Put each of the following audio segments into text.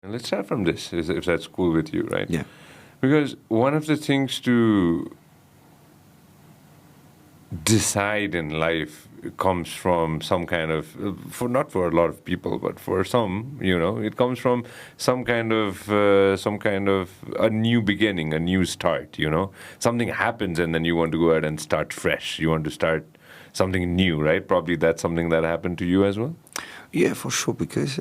And let's start from this, if that's cool with you, right? Yeah. Because one of the things to decide in life comes from some kind of, for not for a lot of people, but for some, it comes from some kind of a new beginning, a new start. Something happens, and then you want to go ahead and start fresh. You want to start something new, right? Probably that's something that happened to you as well. Yeah, for sure. Because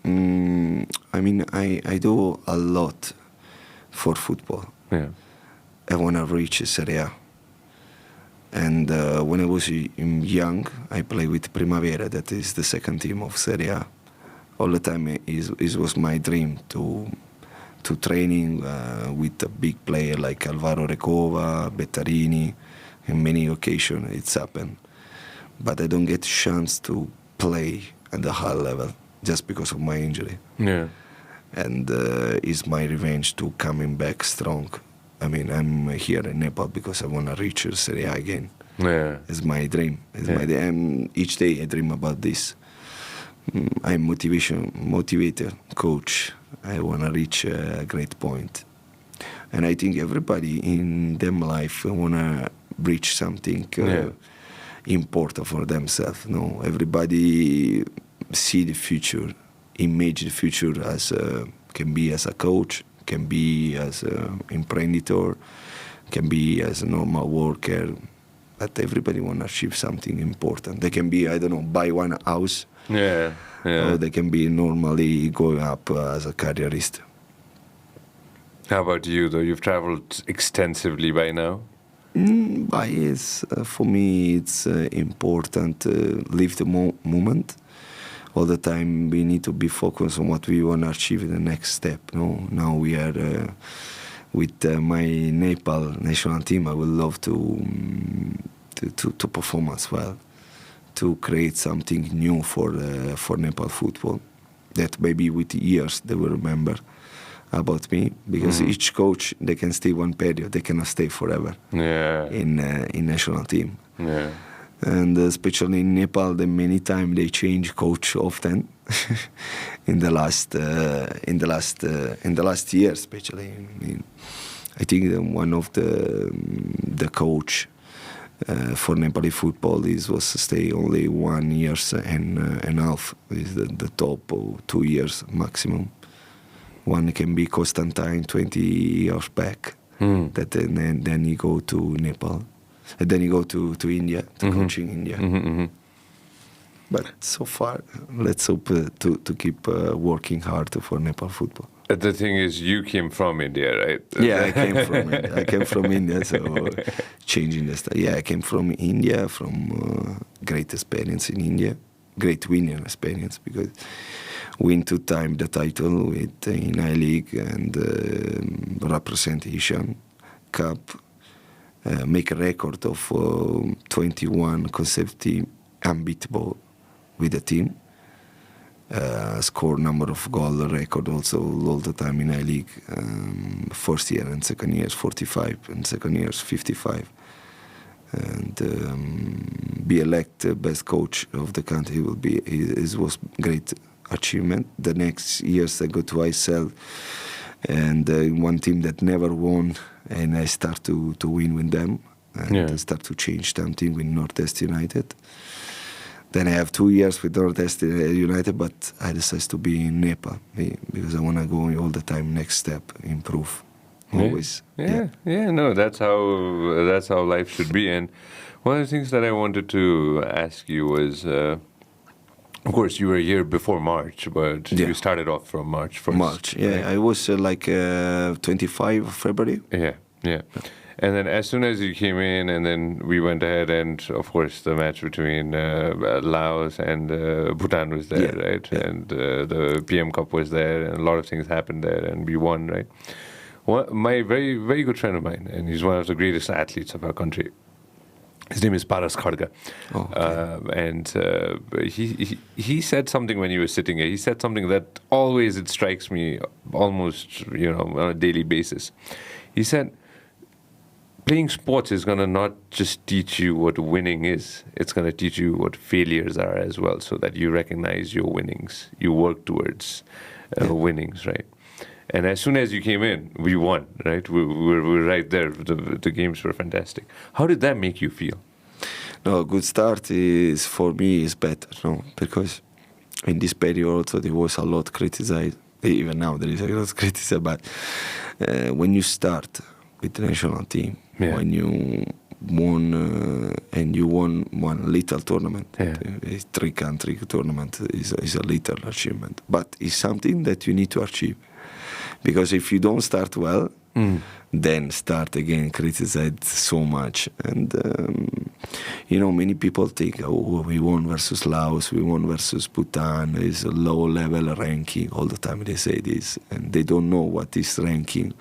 I do a lot for football. Yeah. I want to reach Serie A. And when I was young, I played with Primavera, that is the second team of Serie A. All the time, it was my dream to training with a big player like Alvaro Recova, Bettarini. In many occasions, it's happened. But I don't get a chance to play at the high level just because of my injury. Yeah. And it's my revenge to coming back strong. I'm here in Nepal because I want to reach Serie A again. Yeah. It's my dream. Each day I dream about this. I'm motivator, coach. I want to reach a great point. And I think everybody in their life want to reach something important for themselves. No, everybody see the future, image the future as can be as a coach, can be as an imprenditor, can be as a normal worker, but everybody want to achieve something important. They can be, buy one house, or they can be normally going up as a careerist. How about you, though? You've traveled extensively by now. For me, it's important to live the moment. All the time we need to be focused on what we want to achieve in the next step. No, now we are with my Nepal national team. I would love to perform as well, to create something new for Nepal football. That maybe with years they will remember about me, because each coach, they can stay one period, they cannot stay forever. In national team. Yeah. And especially in Nepal, many times they change coach often. in the last year, especially. I think one of the coach for Nepali football was stay only 1 year and a half. Is the top 2 years maximum. One can be Constantine 20 years back. That then you go to Nepal. And then you go to India, to coaching India. But so far, let's hope to keep working hard for Nepal football. The thing is, you came from India, right? Yeah, I came from India, so changing the style. Yeah, I came from India, from great experience in India, great winning experience, because win 2 times the title in I-League and represent Asian Cup. Make a record of 21 consecutive unbeatable with the team. Score number of goal record also all the time in I-League. First year and second year 45 and second year 55. And be elected best coach of the country was great achievement. The next years I go to ISL and one team that never won, and I start to win with them and start to change something with Northeast United. Then I have 2 years with Northeast United, but I decided to be in Nepal because I want to go all the time next step, improve, always. No, that's how life should be. And one of the things that I wanted to ask you was, of course, you were here before March, but you started off from March 1st. March, yeah. Right? I was 25 February. Yeah. And then as soon as you came in, and then we went ahead, and of course the match between Laos and Bhutan was there, right? Yeah. And the PM Cup was there, and a lot of things happened there, and we won, right? My very, very good friend of mine, and he's one of the greatest athletes of our country. His name is Paras Kharga. Oh, okay. And he said something when he was sitting here. He said something that always, it strikes me almost, on a daily basis. He said, playing sports is going to not just teach you what winning is. It's going to teach you what failures are as well, so that you recognize your winnings. You work towards winnings, right? And as soon as you came in, we won, right? We were right there. The games were fantastic. How did that make you feel? No, a good start is for me is better, no, because in this period also there was a lot criticized. Even now there is a lot of criticism, but when you start with the national team, when you won and you won one little tournament, a 3-country tournament is a little achievement, but it's something that you need to achieve. Because if you don't start well, then start again criticize so much. And, many people think, oh, we won versus Laos, we won versus Bhutan, it's a low-level ranking. All the time they say this, and they don't know what is ranking.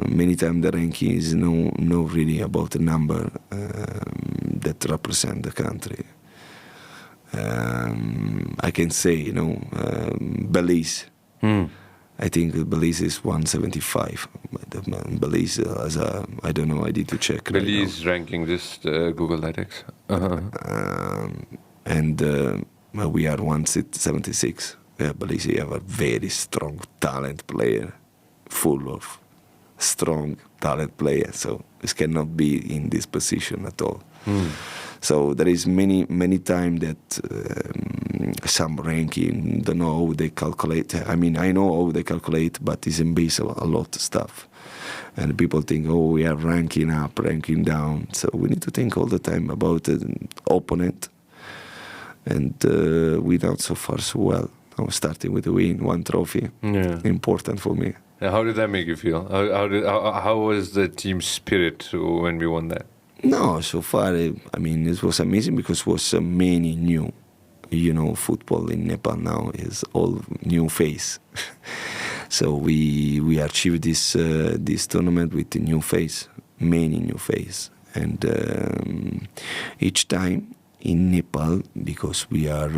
Many times the ranking is no really about the number that represent the country. I can say, Belize. I think Belize is 175. Belize, I don't know, I need to check. Belize ranking, just Google that. And we are 176. Belize have a very strong talent player, full of strong talent player. So it cannot be in this position at all. So there is many times that some ranking don't know how they calculate. I mean, I know how they calculate, but it's in base of a lot of stuff. And people think, oh, we are ranking up, ranking down. So we need to think all the time about the opponent. And we done so far so well. I was starting with a win, one trophy. Important for me. How did that make you feel? How was the team spirit when we won that? No, so far, I mean, it was amazing because it was many new. Football in Nepal now is all new face. So we achieved this tournament with a new face, many new face. And each time in Nepal, because we are,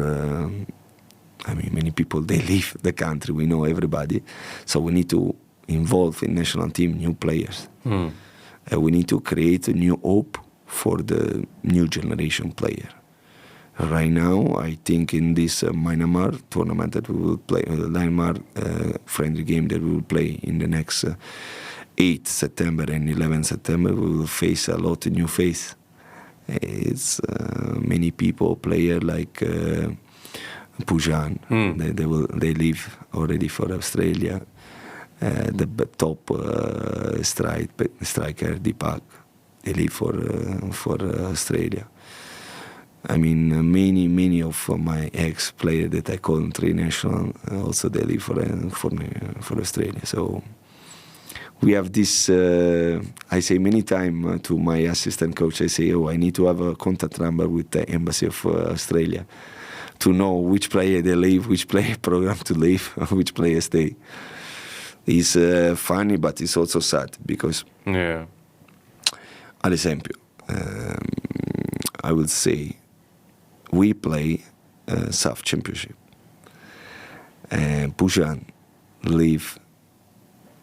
many people, they leave the country, we know everybody. So we need to involve in national team new players. We need to create a new hope for the new generation player. Right now, I think in this Myanmar tournament that we will play, Myanmar friendly game that we will play in the next 8 September and 11 September, we will face a lot of new face. It's many people, player like Pujan, they leave already for Australia. The top striker Deepak, they leave for Australia. I mean, many of my ex-players that I call three national also they leave for Australia. So we have this. I say many times to my assistant coach, I say, I need to have a contact number with the embassy of Australia to know which player they leave, which player program to leave, which player stay. It's funny, but it's also sad because, ad esempio, I would say we play SAF Championship. And Pujan leave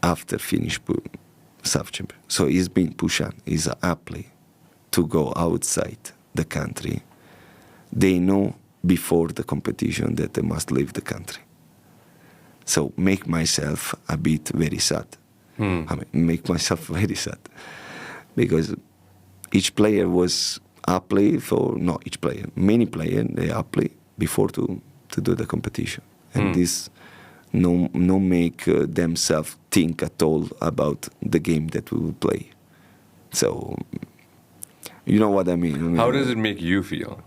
after finish SAF Championship. So he's been Pujan, he's an athlete to go outside the country. They know before the competition that they must leave the country. So make myself a bit very sad. Make myself very sad. Because each player was play for, not each player, many players, they play before to do the competition. And this no make themselves think at all about the game that we will play. So, you know what I mean? How does it make you feel?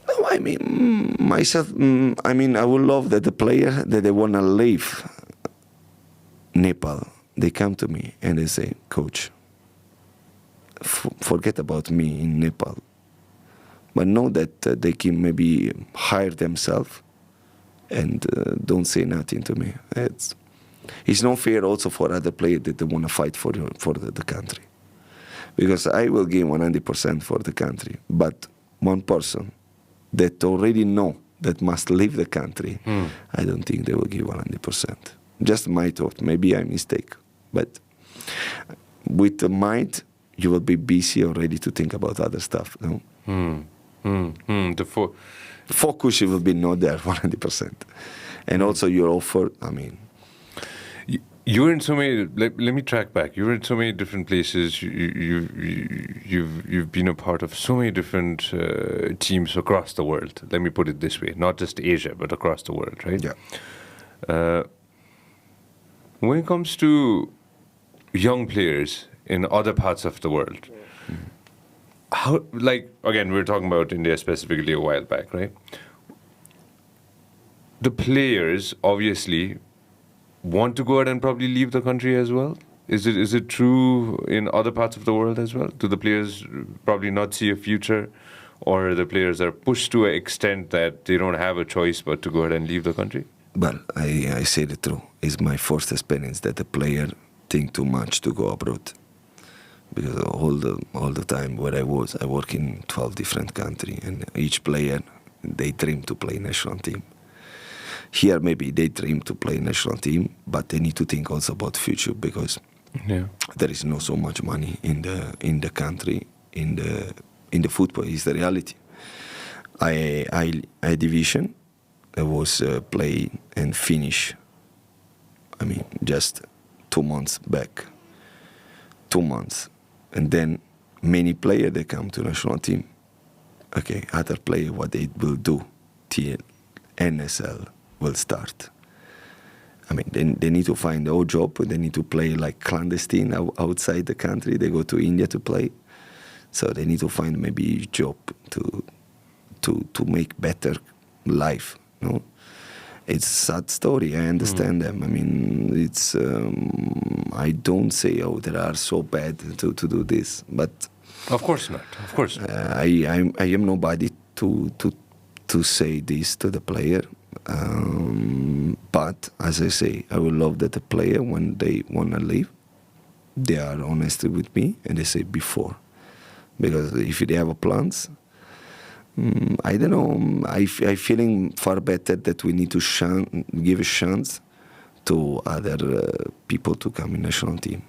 No, I mean, myself, I would love that the player that they want to leave Nepal, they come to me and they say, Coach, forget about me in Nepal. But know that they can maybe hire themselves and don't say nothing to me. It's not fair also for other players that they want to fight for the country. Because I will give 100% for the country, but one person that already know that must leave the country, I don't think they will give 100%. Just my thought. Maybe I mistake. But with the mind, you will be busy already to think about other stuff. No? The focus will be not there 100%. And also your offer, I mean... You were in so many. Let me track back. You were in so many different places. You've been a part of so many different teams across the world. Let me put it this way: not just Asia, but across the world, right? Yeah. When it comes to young players in other parts of the world, how? Like again, we were talking about India specifically a while back, right? The players obviously want to go out and probably leave the country as well? Is it true in other parts of the world as well? Do the players probably not see a future, or the players are pushed to an extent that they don't have a choice but to go ahead and leave the country? Well, I say the truth. It's my first experience that the player think too much to go abroad. Because all the time where I work in 12 different countries, and each player, they dream to play national team. Here, maybe they dream to play national team, but they need to think also about future, because there is not so much money in the country, in the football. Is the reality. I division, I was play and finish. I mean, just 2 months back, 2 months, and then many players they come to national team. Okay, other player what they will do till NSL will start. I mean, they need to find a job. They need to play like clandestine outside the country. They go to India to play, so they need to find maybe a job to make better life. No, it's a sad story. I understand them. I mean, it's I don't say they are so bad to do this, but of course not. Of course not. I am nobody to say this to the player. But as I say, I will love that the player, when they want to leave, they are honest with me and they say before. Because if they have plans, I don't know, I feeling far better that we need to give a chance to other people to come in national team.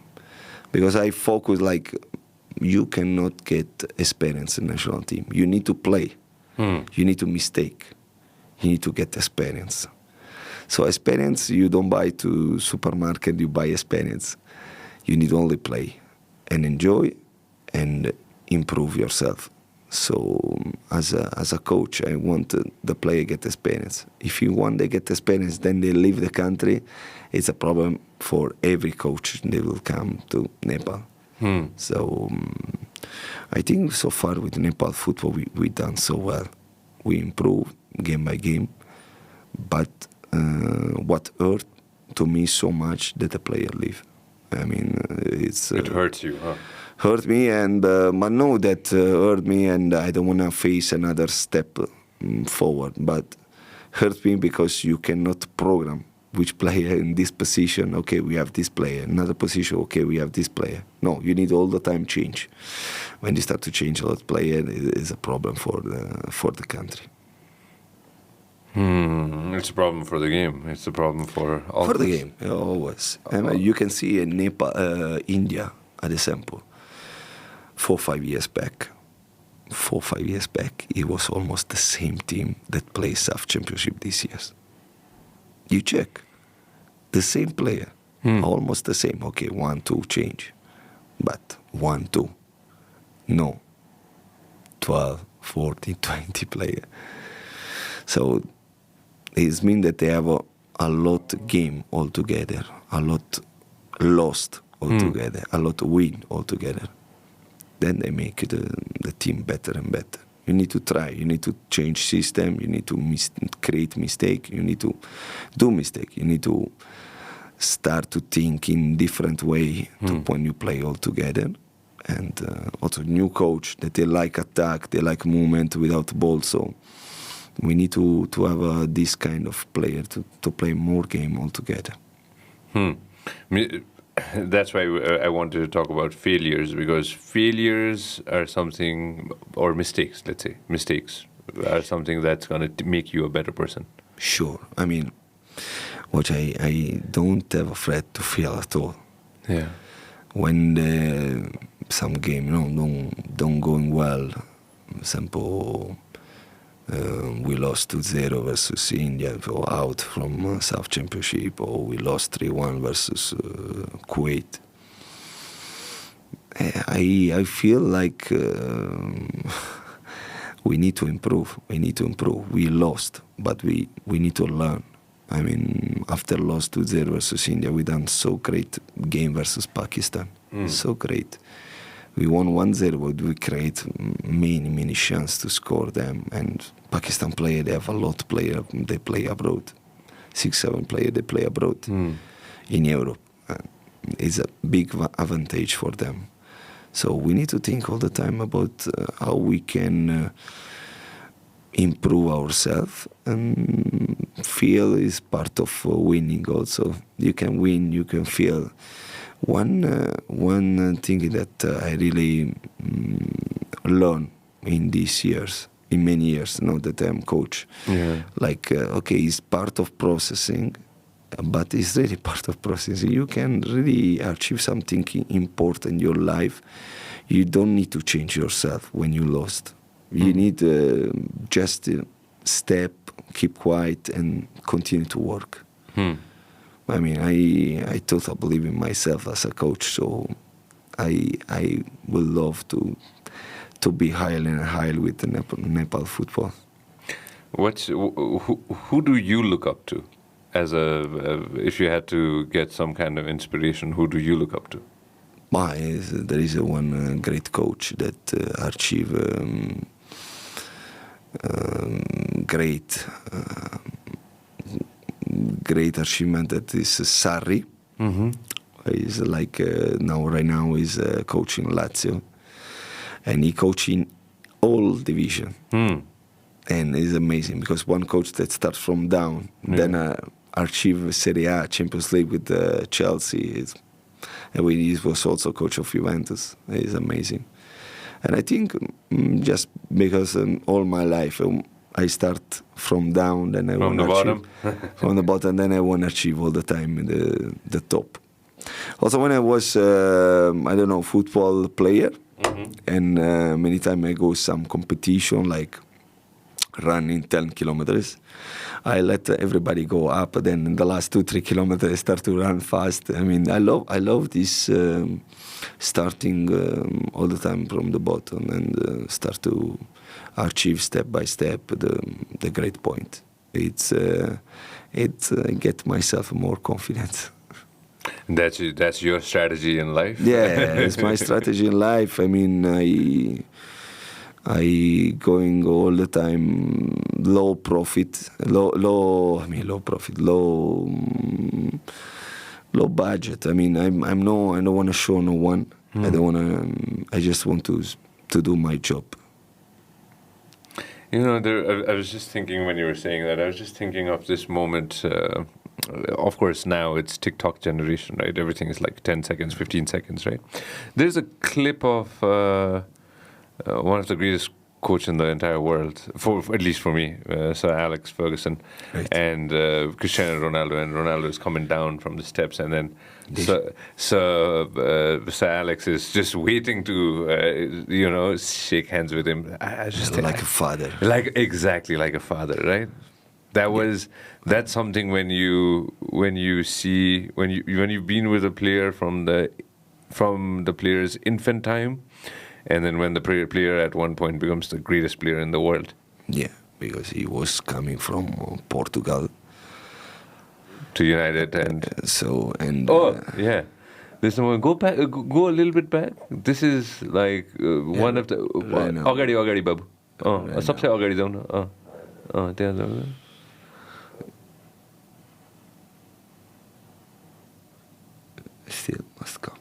Because I focus like, you cannot get experience in national team. You need to play. You need to mistake. You need to get experience. So experience, you don't buy to supermarket, you buy experience. You need only play and enjoy and improve yourself. So as a coach, I want the player get experience. If you want they get experience, then they leave the country, it's a problem for every coach. They will come to Nepal. So I think so far with Nepal football, we done so well. We improve game by game, but what hurt to me so much that the player leave. I mean, it hurts you, huh? Hurt me, and I know that hurt me, and I don't want to face another step forward. But hurt me because you cannot program which player in this position. Okay, we have this player. Another position. Okay, we have this player. No, you need all the time change. When you start to change a lot of player, it is a problem for the country. It's a problem for the game. It's a problem for all. For the game, always. And you can see in Nepal, India, as example. 4 or 5 years back, it was almost the same team that plays SAF Championship this year. You check, the same player, almost the same. Okay, 1-2 change, but 1-2, no, 12, 14, 20 player. So it means that they have a lot game altogether, a lot lost altogether, a lot win altogether. Then they make the team better and better. You need to try. You need to change system. You need to create mistake. You need to do mistake. You need to start to think in different way to when you play all together. And also new coach that they like attack, they like movement without ball. So we need to have this kind of player to play more game all together. That's why I wanted to talk about failures, because failures are something, or mistakes, let's say, mistakes are something that's going to make you a better person. Sure. I mean, what I don't have a threat to fail at all. Yeah. When some game don't going well, example, We lost 2-0 versus India, or out from South Championship, or we lost 3-1 versus Kuwait. I feel like we need to improve. We need to improve. We lost, but we need to learn. I mean, after loss 2-0 versus India, we done so great game versus Pakistan. So great. We won 1-0, but we create many chances to score them. And Pakistan player, they have a lot of players. They play abroad. 6-7 players, they play abroad in Europe. It's a big advantage for them. So we need to think all the time about how we can improve ourselves, and feel is part of winning also. You can win, you can feel. One thing that I really learn in these years, in many years, now that I'm coach, like, okay, it's part of processing, but it's really part of processing. You can really achieve something important in your life. You don't need to change yourself when you lost. You need just step, keep quiet, and continue to work. I mean, I totally believe in myself as a coach, so I would love to be higher and higher with the Nepal football. Who do you look up to? As if you had to get some kind of inspiration, who do you look up to? There is one great coach that achieved great achievement, that is Sarri. He's like right now he's coaching Lazio, and he coaching all division, and it's amazing because one coach that starts from down, then achieve Serie A, Champions League with Chelsea, and he was also coach of Juventus. It's amazing, and I think just because all my life I start from down, then I want to achieve from the bottom, then I want to achieve all the time the top. Also, when I was football player, and many times I go some competition like running 10 kilometers. I let everybody go up, then in the last 2-3 kilometers I start to run fast. I mean, I love this starting all the time from the bottom and start to achieve step by step the great point. It get myself more confident. That's your strategy in life? Yeah, it's my strategy in life. I mean, I going all the time low budget. I mean, I don't want to show no one. I don't want to. I just want to do my job. You know, I was just thinking when you were saying that. I was just thinking of this moment. Of course, now it's TikTok generation, right? Everything is like 10 seconds, 15 seconds, right? There's a clip of one of the greatest coach in the entire world, at least for me, Sir Alex Ferguson, right. And Cristiano Ronaldo, and Ronaldo is coming down from the steps, and then Sir Alex is just waiting to, shake hands with him. I just like a father, exactly like a father, right? That's something when you've been with a player from the player's infant time. And then when the player at one point becomes the greatest player in the world. Yeah, because he was coming from Portugal to United, and yeah. Listen, go back, go a little bit back. This is like one of the agadi babu. सबसे अगाडि जाऊ न. त्यहाँ जाऊ. Still must come.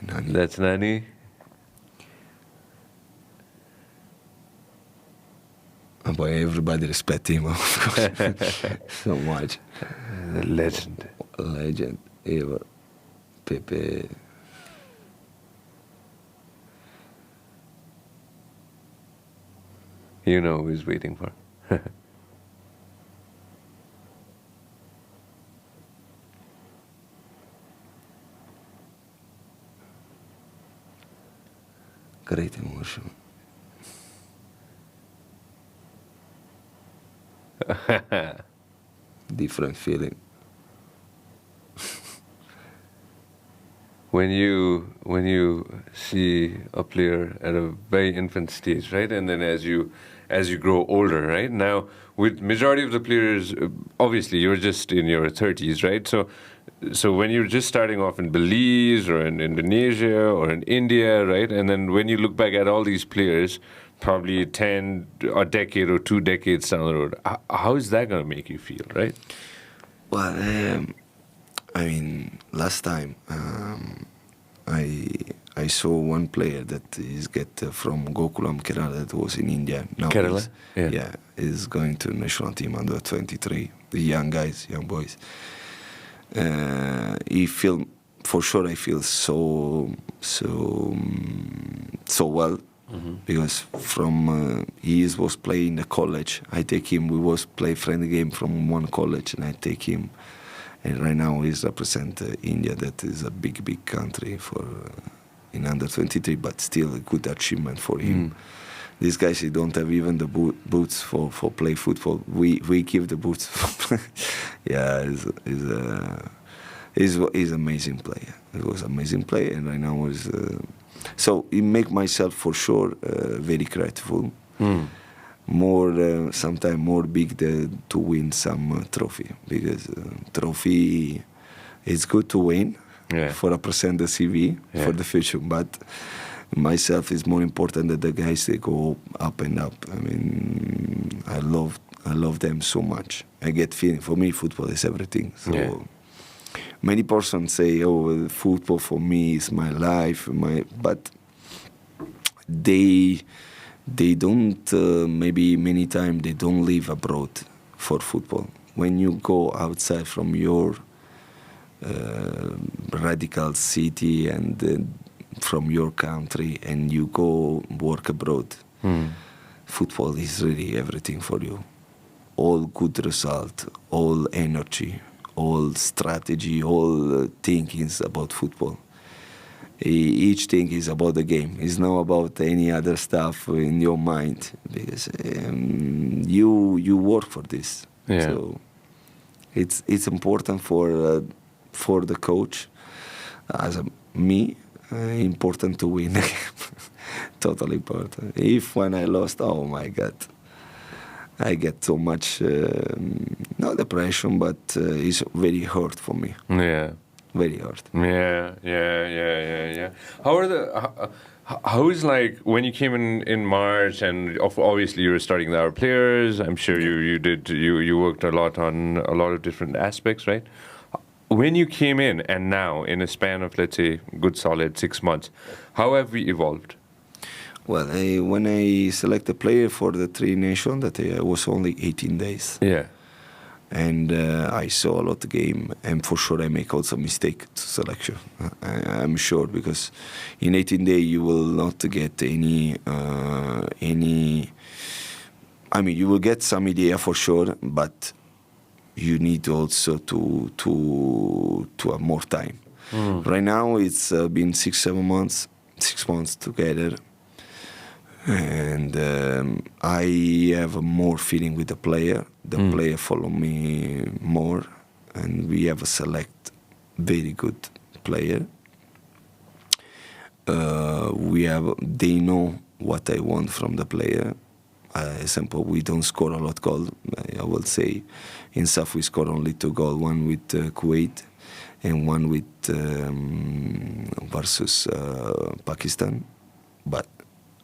Nani. That's Nani. Boy, everybody respect him, of course, so much. Legend. Ever. Pepe. You know who he's waiting for. Great emotion. Different feeling. When you see a player at a very infant stage, right, and then as you grow older, right, now with majority of the players, obviously you're just in your 30s, right? So when you're just starting off in Belize or in Indonesia or in India, right, and then when you look back at all these players, probably a decade or 2 decades down the road, how is that going to make you feel, right? Well, I mean, last time I saw one player that is from Gokulam Kerala, that was in India. Now Kerala? Is going to national team under 23. The young guys, young boys. For sure I feel so well. Mm-hmm. Because from he was playing in the college. I take him. We was play friendly game from one college, and I take him. And right now he's represent India. That is a big country for in under 23, but still a good achievement for him. Mm. These guys, they don't have even the boots for play football. We give the boots. Yeah, he's amazing player. He was amazing player, and right now is. So it make myself for sure very grateful. Mm. More sometimes more big to win some trophy, because trophy is good to win for represent the CV for the future. But myself is more important than the guys that go up and up. I mean, I love them so much. I get feeling. For me, football is everything. So. Many persons say, "Oh, football for me is my life," but they don't. Maybe many times they don't live abroad for football. When you go outside from your radical city and from your country, and you go work abroad, football is really everything for you. All good result, all energy. All strategy, all thinkings about football. Each thing is about the game. It's not about any other stuff in your mind, because you work for this. Yeah. So it's important for the coach, as me, important to win the game. Totally important. If when I lost, oh my God. I get so much, not depression, but it's very hurt for me. Yeah. Very hurt. Yeah. How is like when you came in March, and obviously you were starting our players. I'm sure you worked a lot on a lot of different aspects, right? When you came in and now in a span of, let's say, good solid 6 months, how have we evolved? Well, when I select a player for the Tri Nation, that was only 18 days. Yeah. And I saw a lot of game, and for sure I make also mistake to selection. I'm sure, because in 18 days you will not get any. I mean, you will get some idea for sure, but you need also to have more time. Mm. Right now it's been 6 months together. And I have more feeling with the player. The player follow me more, and we have a select very good player. They know what I want from the player. Example, we don't score a lot goal. I will say, in SAF we score only 2 goals. One with Kuwait, and one with versus Pakistan. But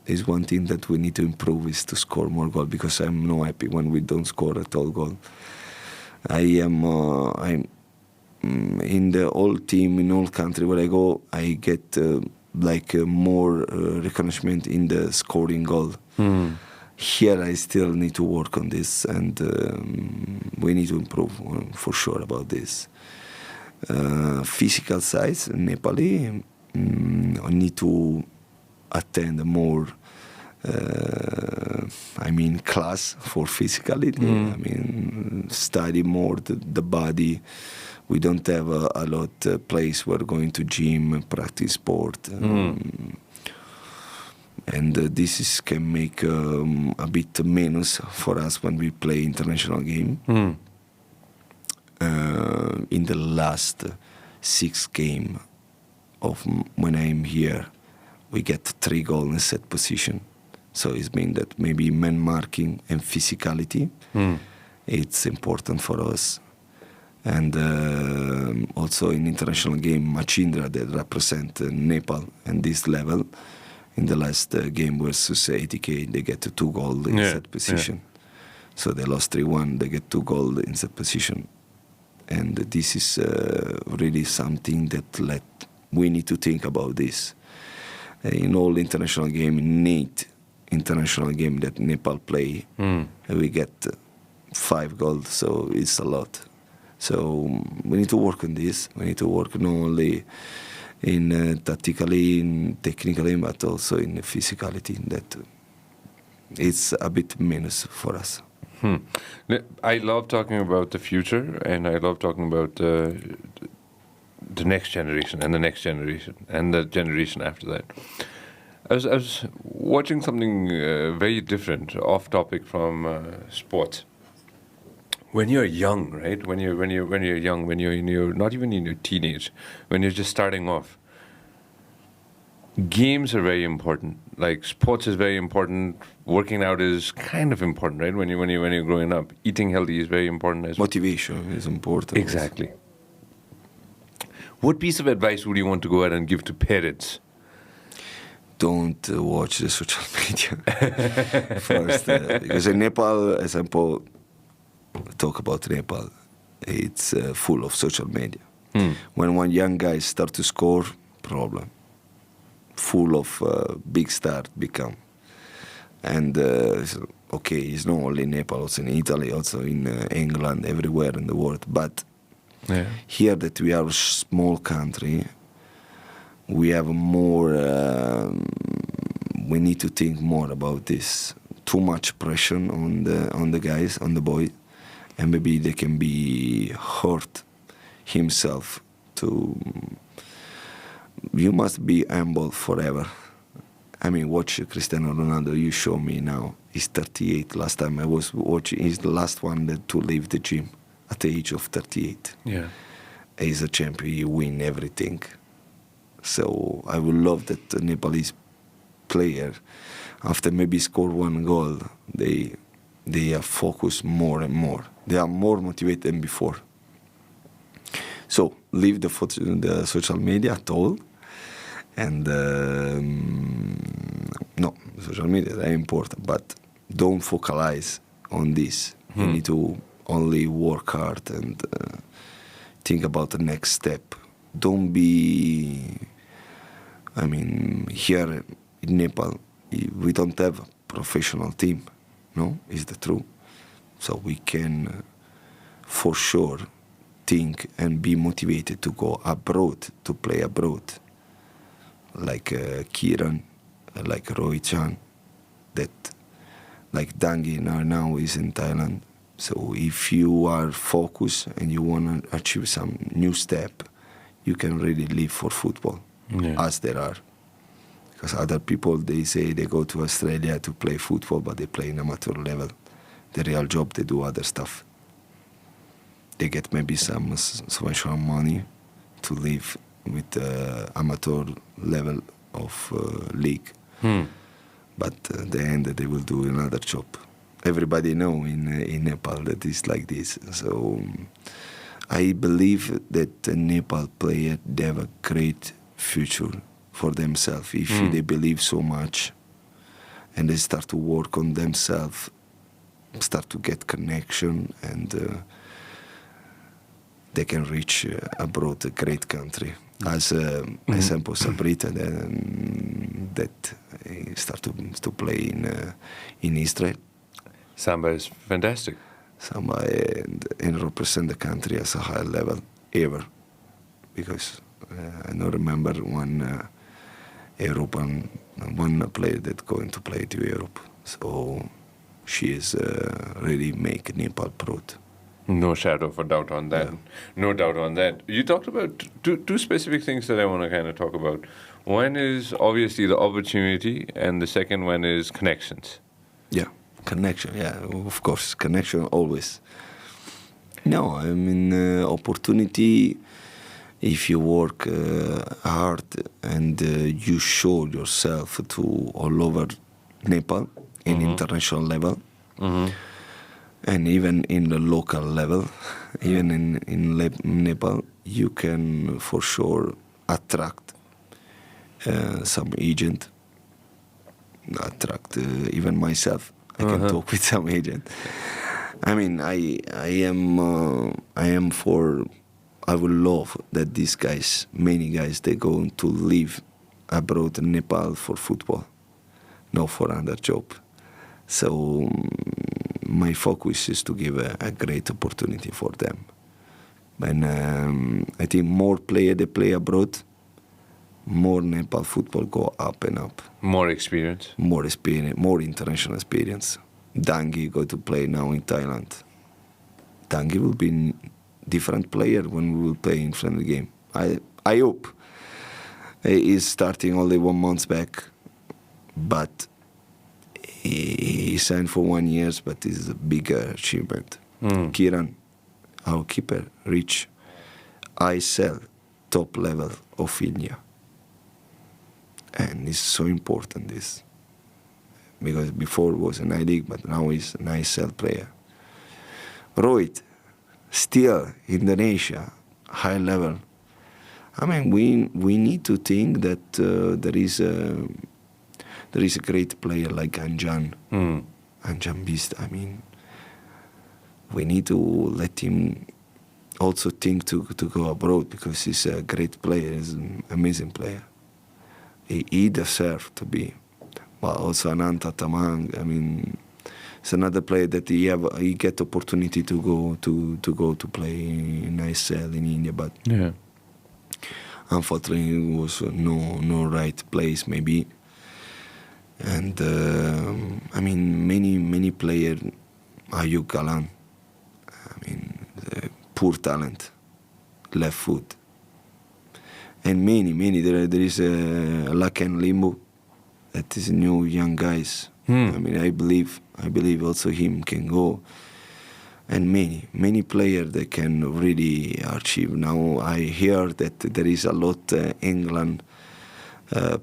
is one thing that we need to improve, is to score more goals, because I'm not happy when we don't score at all goal. I'm in the whole team, in all country where I go, I get more recognition in the scoring goal. Mm. Here I still need to work on this, and we need to improve for sure about this. Physical size, Nepali, I need to attend more class for physicality. Study more the body. We don't have a lot place where going to gym, practice sport. And can make a bit minus for us when we play international game. In the last 6 game of when I'm here, we get 3 goals in set position. So it means that maybe man marking and physicality, it's important for us. And also in international game, Machindra that represent Nepal and this level. In the last game versus ATK, they get 2 goals in set position. Yeah. So they lost 3-1, they get 2 goals in set position. And this is really something that we need to think about this. In all international game, in 8 international game that Nepal play, we get 5 goals, so it's a lot. So we need to work on this. We need to work not only in tactically, in technically, but also in physicality. That it's a bit minus for us. I love talking about the future, and I love talking about the next generation, and the next generation, and the generation after that. I was watching something very different, off topic from sports. When you're young, right? When you're young, when you're not even in your teenage, when you're just starting off, games are very important. Like sports is very important. Working out is kind of important, right? When you're growing up, eating healthy is very important as well. Motivation is important. Exactly. What piece of advice would you want to go ahead and give to parents? Don't watch the social media first, because in Nepal, as example, talk about Nepal, it's full of social media. When one young guy start to score, problem. Full of big star become. And okay, it's not only in Nepal, also in Italy, also in England, everywhere in the world. But here that we are a small country, we have more, we need to think more about this. Too much pressure on the guys, on the boy, and maybe they can be hurt himself to. You must be humble forever. I mean, watch Cristiano Ronaldo. You show me now. He's 38. Last time I was watching, he's the last one to leave the gym at the age of 38. Yeah, he's a champion. He win everything. So I would love that the Nepalese player, after maybe score 1 goal, they are focused more and more. They are more motivated than before. So leave the social media at all. And no, social media is very important, but don't focalize on this. You need to only work hard and think about the next step. Don't be, I mean, here in Nepal, we don't have a professional team, no? Is the truth. So we can, for sure, think and be motivated to go abroad, to play abroad. Like Kiran, like Rohit Chan, that like Dangi now is in Thailand. So if you are focused and you want to achieve some new step, you can really live for football, as there are. Because other people, they say they go to Australia to play football, but they play in amateur level. The real job, they do other stuff. They get maybe some special money to live with amateur level of league. But at the end, they will do another job. Everybody know in Nepal that it's like this. So I believe that the Nepal player, they have a great future for themselves if they believe so much and they start to work on themselves, start to get connection, and they can reach abroad a great country. As example, Sabrita that start to play in Israel. Samba is fantastic. Samba and represent the country as a high level ever, because I don't remember one European player that going to play to Europe. So she is really make Nepal proud. No shadow of a doubt on that. Yeah. No doubt on that. You talked about two specific things that I want to kind of talk about. One is obviously the opportunity, and the second one is connections. Yeah, connection. Yeah, of course, connection always. No, I mean opportunity. If you work hard and you show yourself to all over Nepal in international level, and even in the local level, even in Nepal, you can for sure attract some agent, attract even myself. I can talk with some agent. I mean, I am for. I would love that these guys, many guys, they go to live abroad in Nepal for football, not for another job. So my focus is to give a great opportunity for them. And I think more players they play abroad, more Nepal football go up and up. More experience. More experience, more international experience. Dangi go to play now in Thailand. Dangi will be different player when we will play in friendly game. I hope. He is starting only 1 month back, but he signed for 1 year, but it's a big achievement. Kiran, our keeper, reached ISL top level of India. And it's so important this. Because before it was an I-League, but now he's an ISL player. Rohit, still Indonesia, high level. I mean, we need to think that there is a great player like Anjan, Anjan Beast. I mean, we need to let him also think to go abroad because he's a great player, he's an amazing player. He deserves to be. But also Ananta Tamang, I mean, it's another player that he get opportunity to go to play in ISL in India, but unfortunately it was no right place maybe. And I mean many players, Ayub Galan, I mean poor talent, left foot, and many there is Laken Limbu, that is new young guys. I mean, I believe also him can go, and many players that can really achieve. Now I hear that there is a lot England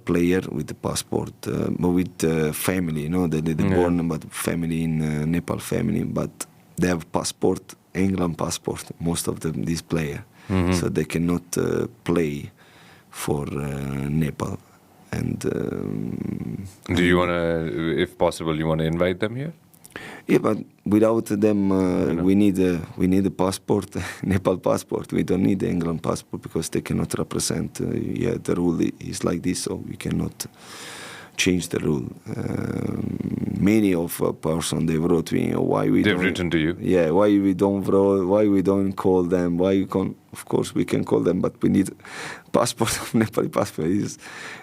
player with the passport, but with family. You know, they born but family in Nepal family, but they have passport, England passport. Most of them, these players, so they cannot play for Nepal. And do you want to, if possible, you want to invite them here? Yeah, but without them, we need a passport, Nepal passport. We don't need the England passport because they cannot represent. The rule is like this, so we cannot change the rule. Many of person they wrote me, why we they've written to you. Yeah, why we don't call them? Why you can? Of course we can call them, but we need passport of Nepali passport. Is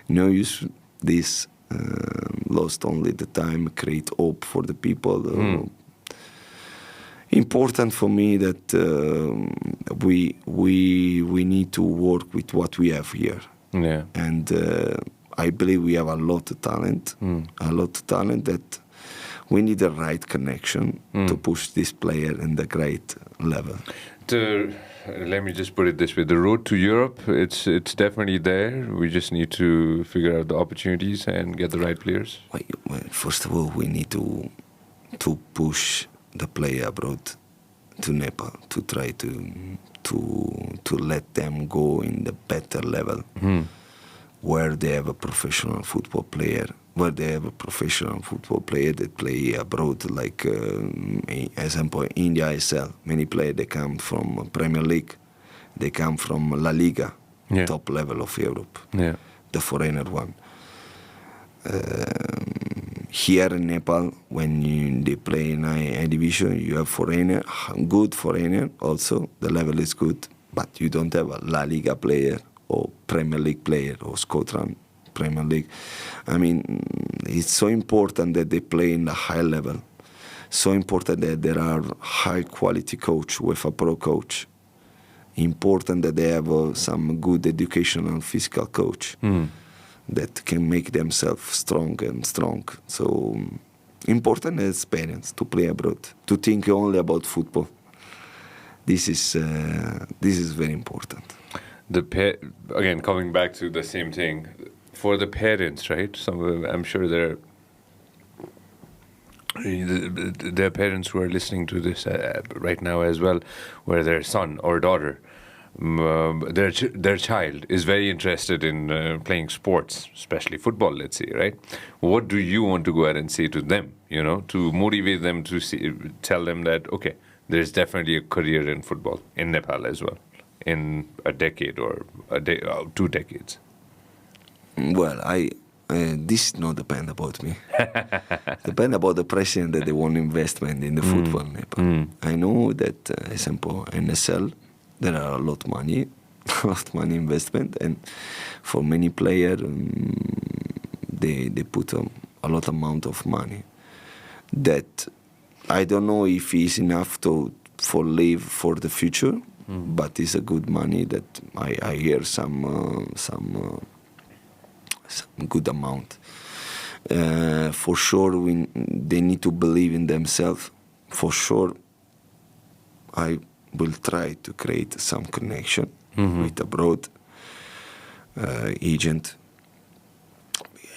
no use this. Lost only the time, create hope for the people. Important for me that we need to work with what we have here. Yeah. And I believe we have a lot of talent, that we need the right connection to push this player in the great level. Let me just put it this way: the road to Europe, it's definitely there. We just need to figure out the opportunities and get the right players. Well, first of all, we need to push the player abroad to Nepal to try to let them go in the better level, where they have a professional football player. Where they have a professional football player that play abroad, like example India ISL. Many players they come from Premier League, they come from La Liga, top level of Europe, the foreigner one. Here in Nepal, when they play in A division, you have good foreigner also. The level is good, but you don't have a La Liga player or Premier League player or Scotland Premier League. I mean, it's so important that they play in the high level. So important that there are high quality coach with a pro coach. Important that they have some good educational physical coach that can make themselves strong and strong. So important experience to play abroad, to think only about football. This is very important. Again, coming back to the same thing, for the parents, right? I'm sure there are parents who are listening to this right now as well, where their son or daughter, their child is very interested in playing sports, especially football, let's say, right? What do you want to go ahead and say to them, to motivate them, to tell them that, okay, there's definitely a career in football in Nepal as well, in a decade or 2 decades? Well, this not depend about me. Depend about the president that they want investment in the football in Nepal. I know that, example, NSL, there are a lot of money, investment, and for many players, they put a lot amount of money. That I don't know if it's enough for live for the future, but it's a good money that I hear some good amount. For sure, they need to believe in themselves. For sure, I will try to create some connection with abroad agent.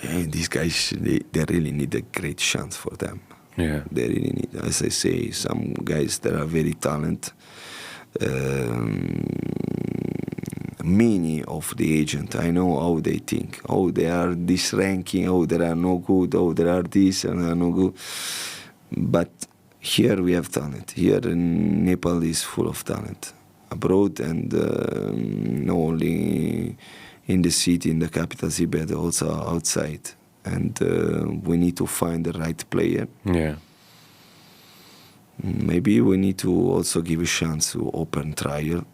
And these guys, they really need a great chance for them. Yeah, they really need. As I say, some guys that are very talented. Many of the agent, I know how they think. Oh, they are this ranking. Oh, they are no good. Oh, there are this and they are no good. But here we have talent. Here in Nepal is full of talent. Abroad and not only in the city, in the capital city, but also outside. And we need to find the right player. Yeah. Maybe we need to also give a chance to open trial.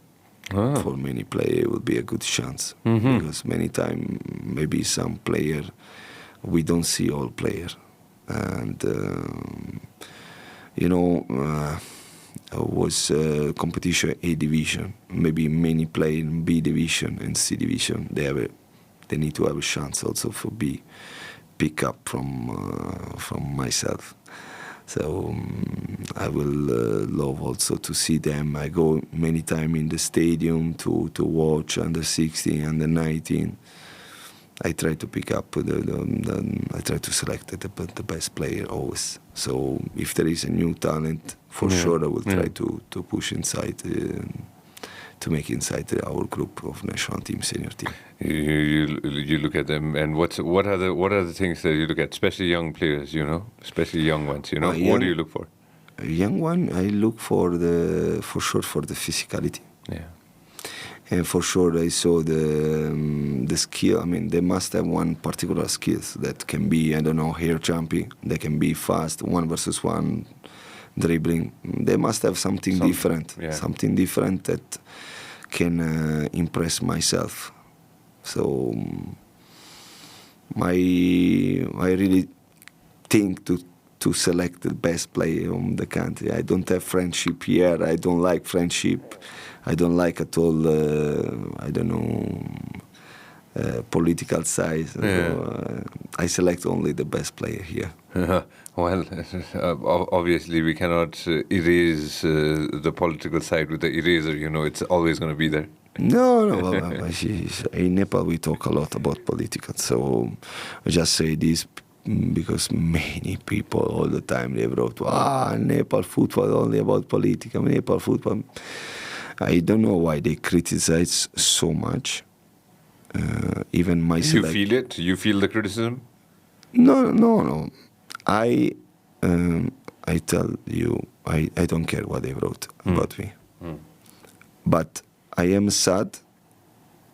For many players, it will be a good chance. Because many times, maybe some player, we don't see all players. And, was competition A division. Maybe many play in B division and C division. They need to have a chance also for B. Pick up from myself. So I will love also to see them. I go many times in the stadium to watch under 16, under 19. I try to pick up I try to select the best player always. So if there is a new talent, for sure I will try to push inside. To make inside our group of national team, senior team. You look at them, and what are the things that you look at, especially young players, especially young ones, what do you look for? A young one, I look for sure for the physicality. Yeah. And for sure I saw the skill. I mean, they must have one particular skills that can be, I don't know, hair jumping. They can be fast, 1-versus-1 dribbling. They must have something different. Yeah. Something different that can impress myself. So I really think to select the best player in the country. I don't have friendship here. I don't like friendship. I don't like at all, political side. Yeah. I select only the best player here. Well, obviously we cannot erase the political side with the eraser. It's always going to be there. No. In Nepal we talk a lot about political. So I just say this because many people all the time they wrote, Nepal football only about politics. Nepal football. I don't know why they criticize so much. Even myself. You feel it? You feel the criticism? No. I tell you, I don't care what they wrote about me. But I am sad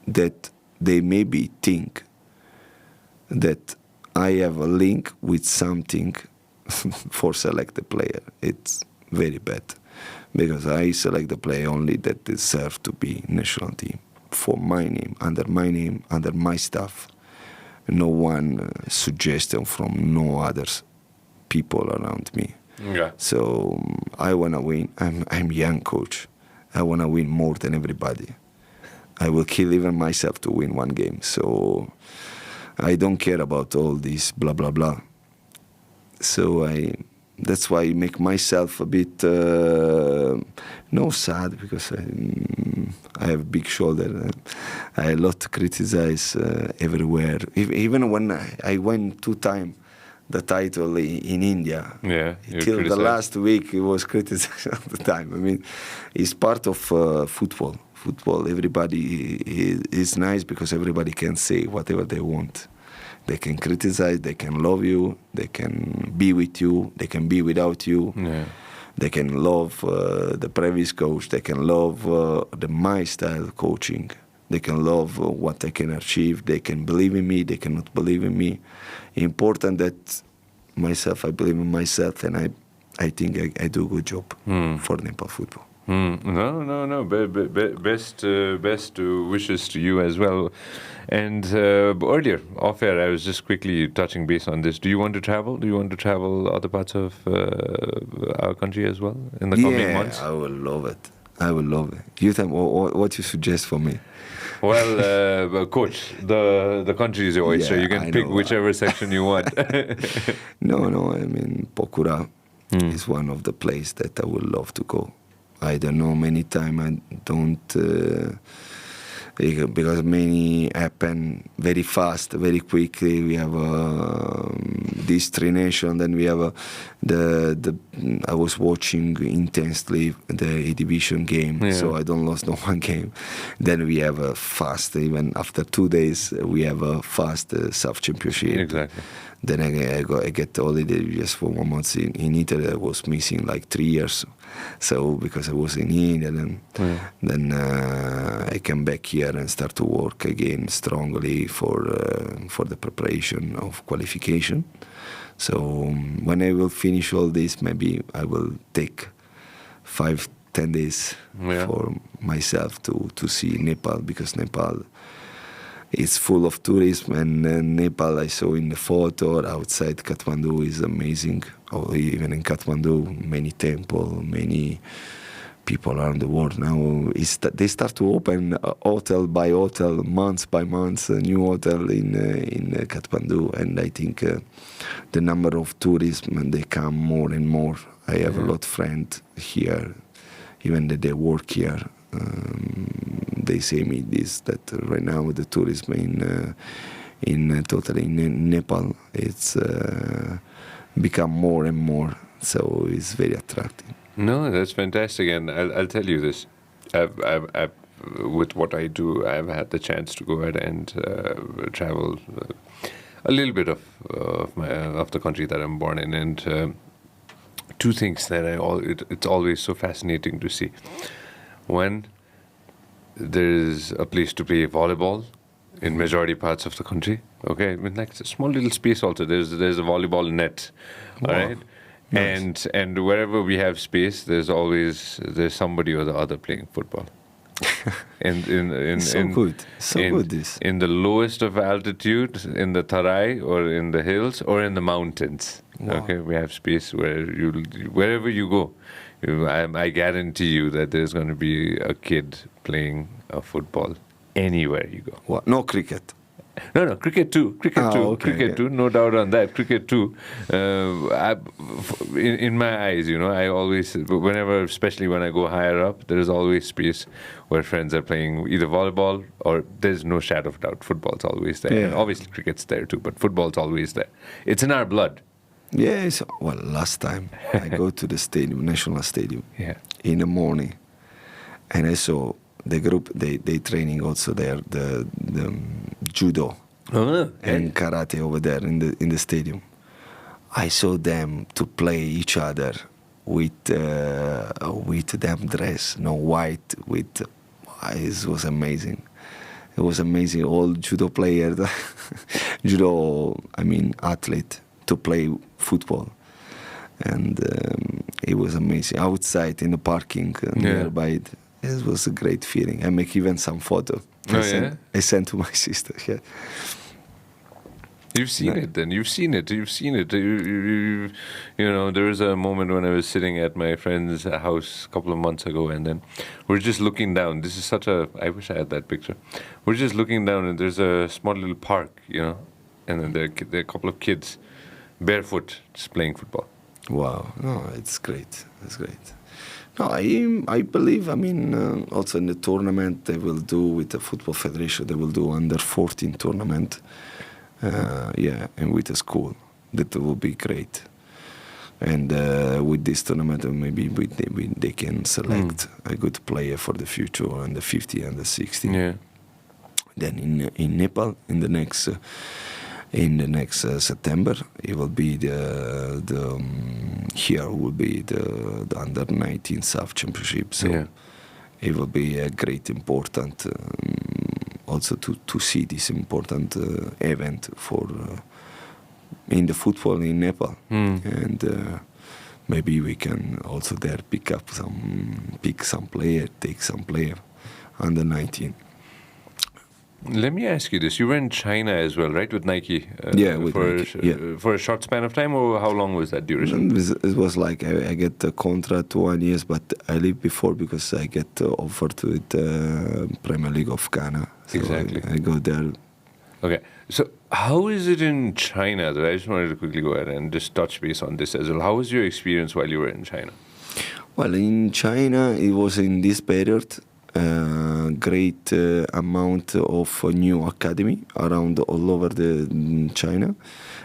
that they maybe think that I have a link with something for select the player. It's very bad. Because I select the player only that deserve to be national team. For my name, under my staff. No one suggestion from no others people around me. Yeah. So I wanna win. I'm young coach. I wanna win more than everybody. I will kill even myself to win one game. So I don't care about all this blah blah blah. So that's why I make myself a bit no sad, because I have big shoulder. I a lot to criticize everywhere. Even when I won 2 times the title in India. Yeah, till the last week it was criticized all the time. I mean, it's part of football. Football, everybody is nice because everybody can say whatever they want. They can criticize, they can love you, they can be with you, they can be without you. Yeah. They can love the previous coach, they can love my style coaching. They can love what I can achieve. They can believe in me. They cannot believe in me. Important that I believe in myself, and I think I do a good job for Nepal football. No. Best wishes to you as well. And earlier, off air, I was just quickly touching base on this. Do you want to travel? Do you want to travel other parts of our country as well in the coming months? I will love it. I will love it. You tell me what you suggest for me. Well, coach, the country is your oyster. Yeah, You can I pick know. whichever section you want. No. I mean, Pokura is one of the places that I would love to go. I don't know, many times I don't, because many happen very fast, very quickly. We have these 3 nations, then we have I was watching intensely the A-Division game, so I don't lose no one game. Then we have a fast, even after 2 days, we have a fast sub-championship. Exactly. Then I get holiday just for 1 month in Italy. I was missing like 3 years. So because I was in India, then I came back here and start to work again strongly for the preparation of qualification. So when I will finish all this, maybe I will take 5-10 days for myself to see Nepal, because Nepal is full of tourism, and Nepal I saw in the photo outside Kathmandu is amazing. Or even in Kathmandu, many temples, many people around the world now. They start to open hotel by hotel, month by month, a new hotel in Kathmandu, and I think the number of tourism, and they come more and more. I have a lot of friends here, even that they work here. They say me this, that right now the tourism in Nepal, it's become more and more, so it's very attractive. No, that's fantastic, and I'll tell you this. I've with what I do, I've had the chance to go ahead and travel a little bit of the country that I'm born in, and 2 things that it's always so fascinating to see. One, there is a place to play volleyball in majority parts of the country. Okay, I mean, like it's a small little space. Also, there's a volleyball net. All right, nice. And wherever we have space, there's somebody or the other playing football. Good this. In the lowest of altitude, in the Tarai or in the hills or in the mountains. Wow. Okay, we have space where wherever you go, I guarantee you that there's going to be a kid playing football anywhere you go. What? No cricket. No, cricket too. Cricket too, no doubt on that. Cricket too. In my eyes, I always, whenever, especially when I go higher up, there is always space where friends are playing either volleyball or there's no shadow of doubt, football's always there. Yeah. And obviously cricket's there too, but football's always there. It's in our blood. Yes. Well, last time I go to the stadium, National Stadium, in the morning, and I saw the group, they training also there, the judo and karate over there in the stadium. I saw them to play each other with them dress, white with. It was amazing. It was amazing. All judo players, athlete to play football, and it was amazing. Outside in the parking nearby. It was a great feeling. I make even some photo. I sent to my sister. You've seen it then. You've seen it. There was a moment when I was sitting at my friend's house a couple of months ago, and then we're just looking down. This is I wish I had that picture. We're just looking down, and there's a small little park, and then there are a couple of kids, barefoot, just playing football. Wow. No, it's great. It's great. No, I believe, also in the tournament they will do with the Football Federation, they will do under 14 tournament. And with the school. That will be great. And with this tournament, maybe they can select a good player for the future on the 50 and the 60. Yeah. Then in Nepal, in the next September, it will be here will be the under 19 SAF Championship. So it will be a great important. Also to see this important event for in the football in Nepal, and maybe we can also there pick some player, take some player under 19. Let me ask you this: you were in China as well, right, with Nike? With Nike. For a short span of time, or how long was that duration? It was like I get a contract 1 year, but I leave before because I get offered with the Premier League of Ghana. So exactly. I go there. Okay, so how is it in China? Though? I just wanted to quickly go ahead and just touch base on this as well. How was your experience while you were in China? Well, in China, it was in this period. Great amount of new academy around all over the China.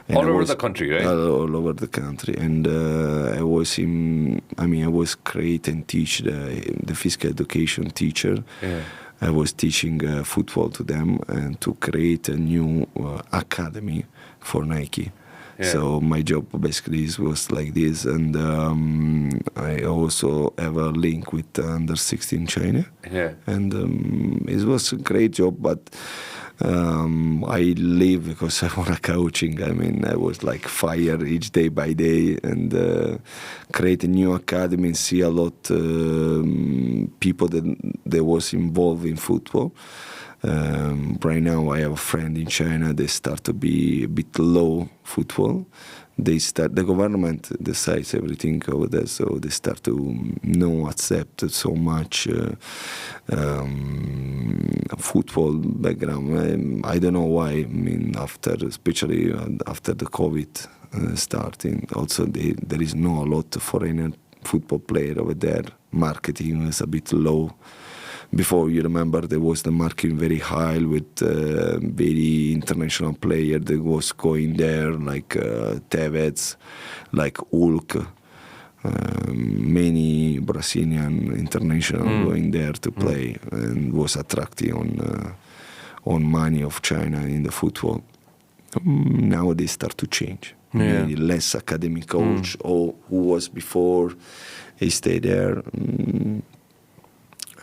And all over the country, right? All over the country, and I was create and teach the physical education teacher. Yeah. I was teaching football to them and to create a new academy for Nike. Yeah. So my job basically was like this, and I also have a link with under 16 China. Yeah. And it was a great job, but I leave because I want coaching. I was like fire each day by day, and create a new academy and see a lot people that was involved in football. Right now I have a friend in China. They start to be a bit low football. The government decides everything over there, so they start to not accept so much football background. I don't know why. Especially after the COVID starting, also there is not a lot of foreign football player over there. Marketing is a bit low. Before, you remember, there was the marketing very high with very international player that was going there, like Tevez, like Hulk, many Brazilian international going there to play, and was attracting on money of China in the football. Now they start to change. Maybe less academic coach, or who was before, he stayed there.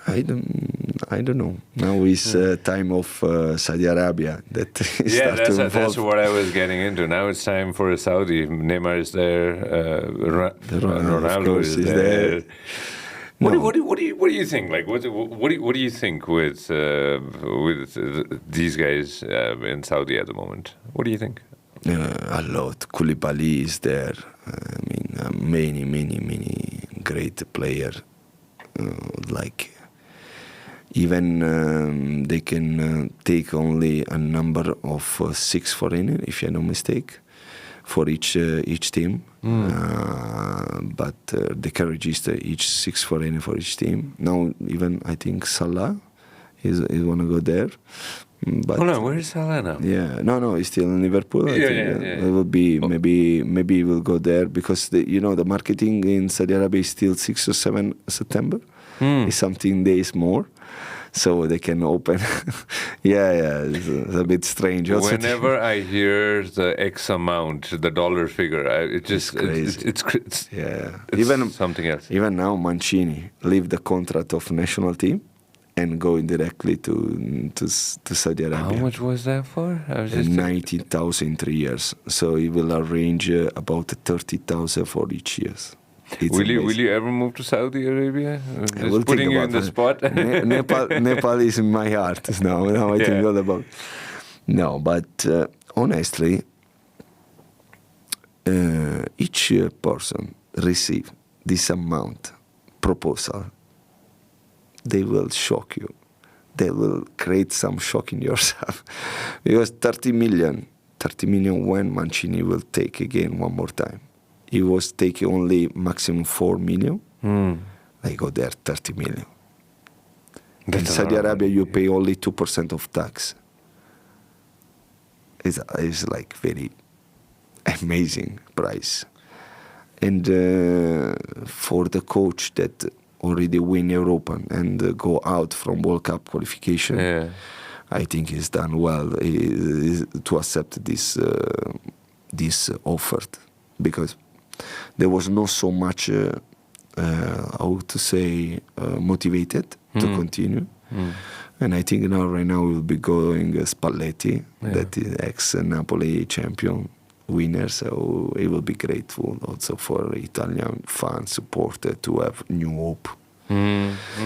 I don't know. Now is time of Saudi Arabia that that's what I was getting into. Now it's time for a Saudi. Neymar is there. Ronaldo is there. What do you think? Like what do you think with these guys in Saudi at the moment? What do you think? A lot. Koulibaly is there. Many great players. Even they can take only a number of 6 foreigners, if I'm not mistaken, for each team. But they can register each 6 foreigners for each team. Now, even I think Salah is want to go there. But where is Salah now? Yeah, no, he's still in Liverpool. I think it will be maybe he will go there because the marketing in Saudi Arabia is still 6 or 7 September. It's something days more, so they can open. It's a bit strange. Also whenever I hear the X amount, the dollar figure, it's crazy. It's even something else. Even now, Mancini leave the contract of national team and going directly to Saudi Arabia. How much was that for? 90,000 3 years. So he will arrange about 30,000 for each year. Will you ever move to Saudi Arabia? Just putting you in the spot. Nepal is in my heart now. I think all about. No, but honestly, each person receive this amount proposal, they will shock you. They will create some shock in yourself. Because 30 million when Mancini will take again one more time. He was taking only maximum 4 million. They go there 30 million. In Saudi Arabia, you pay only 2% of tax. It's like very amazing price. And for the coach that already win European and go out from World Cup qualification, I think he's done well to accept this offer, because there was not so much, how to say, motivated to continue. And I think right now we'll be going Spalletti, that is ex-Napoli champion winner, so it will be grateful also for Italian fans, supporter to have new hope.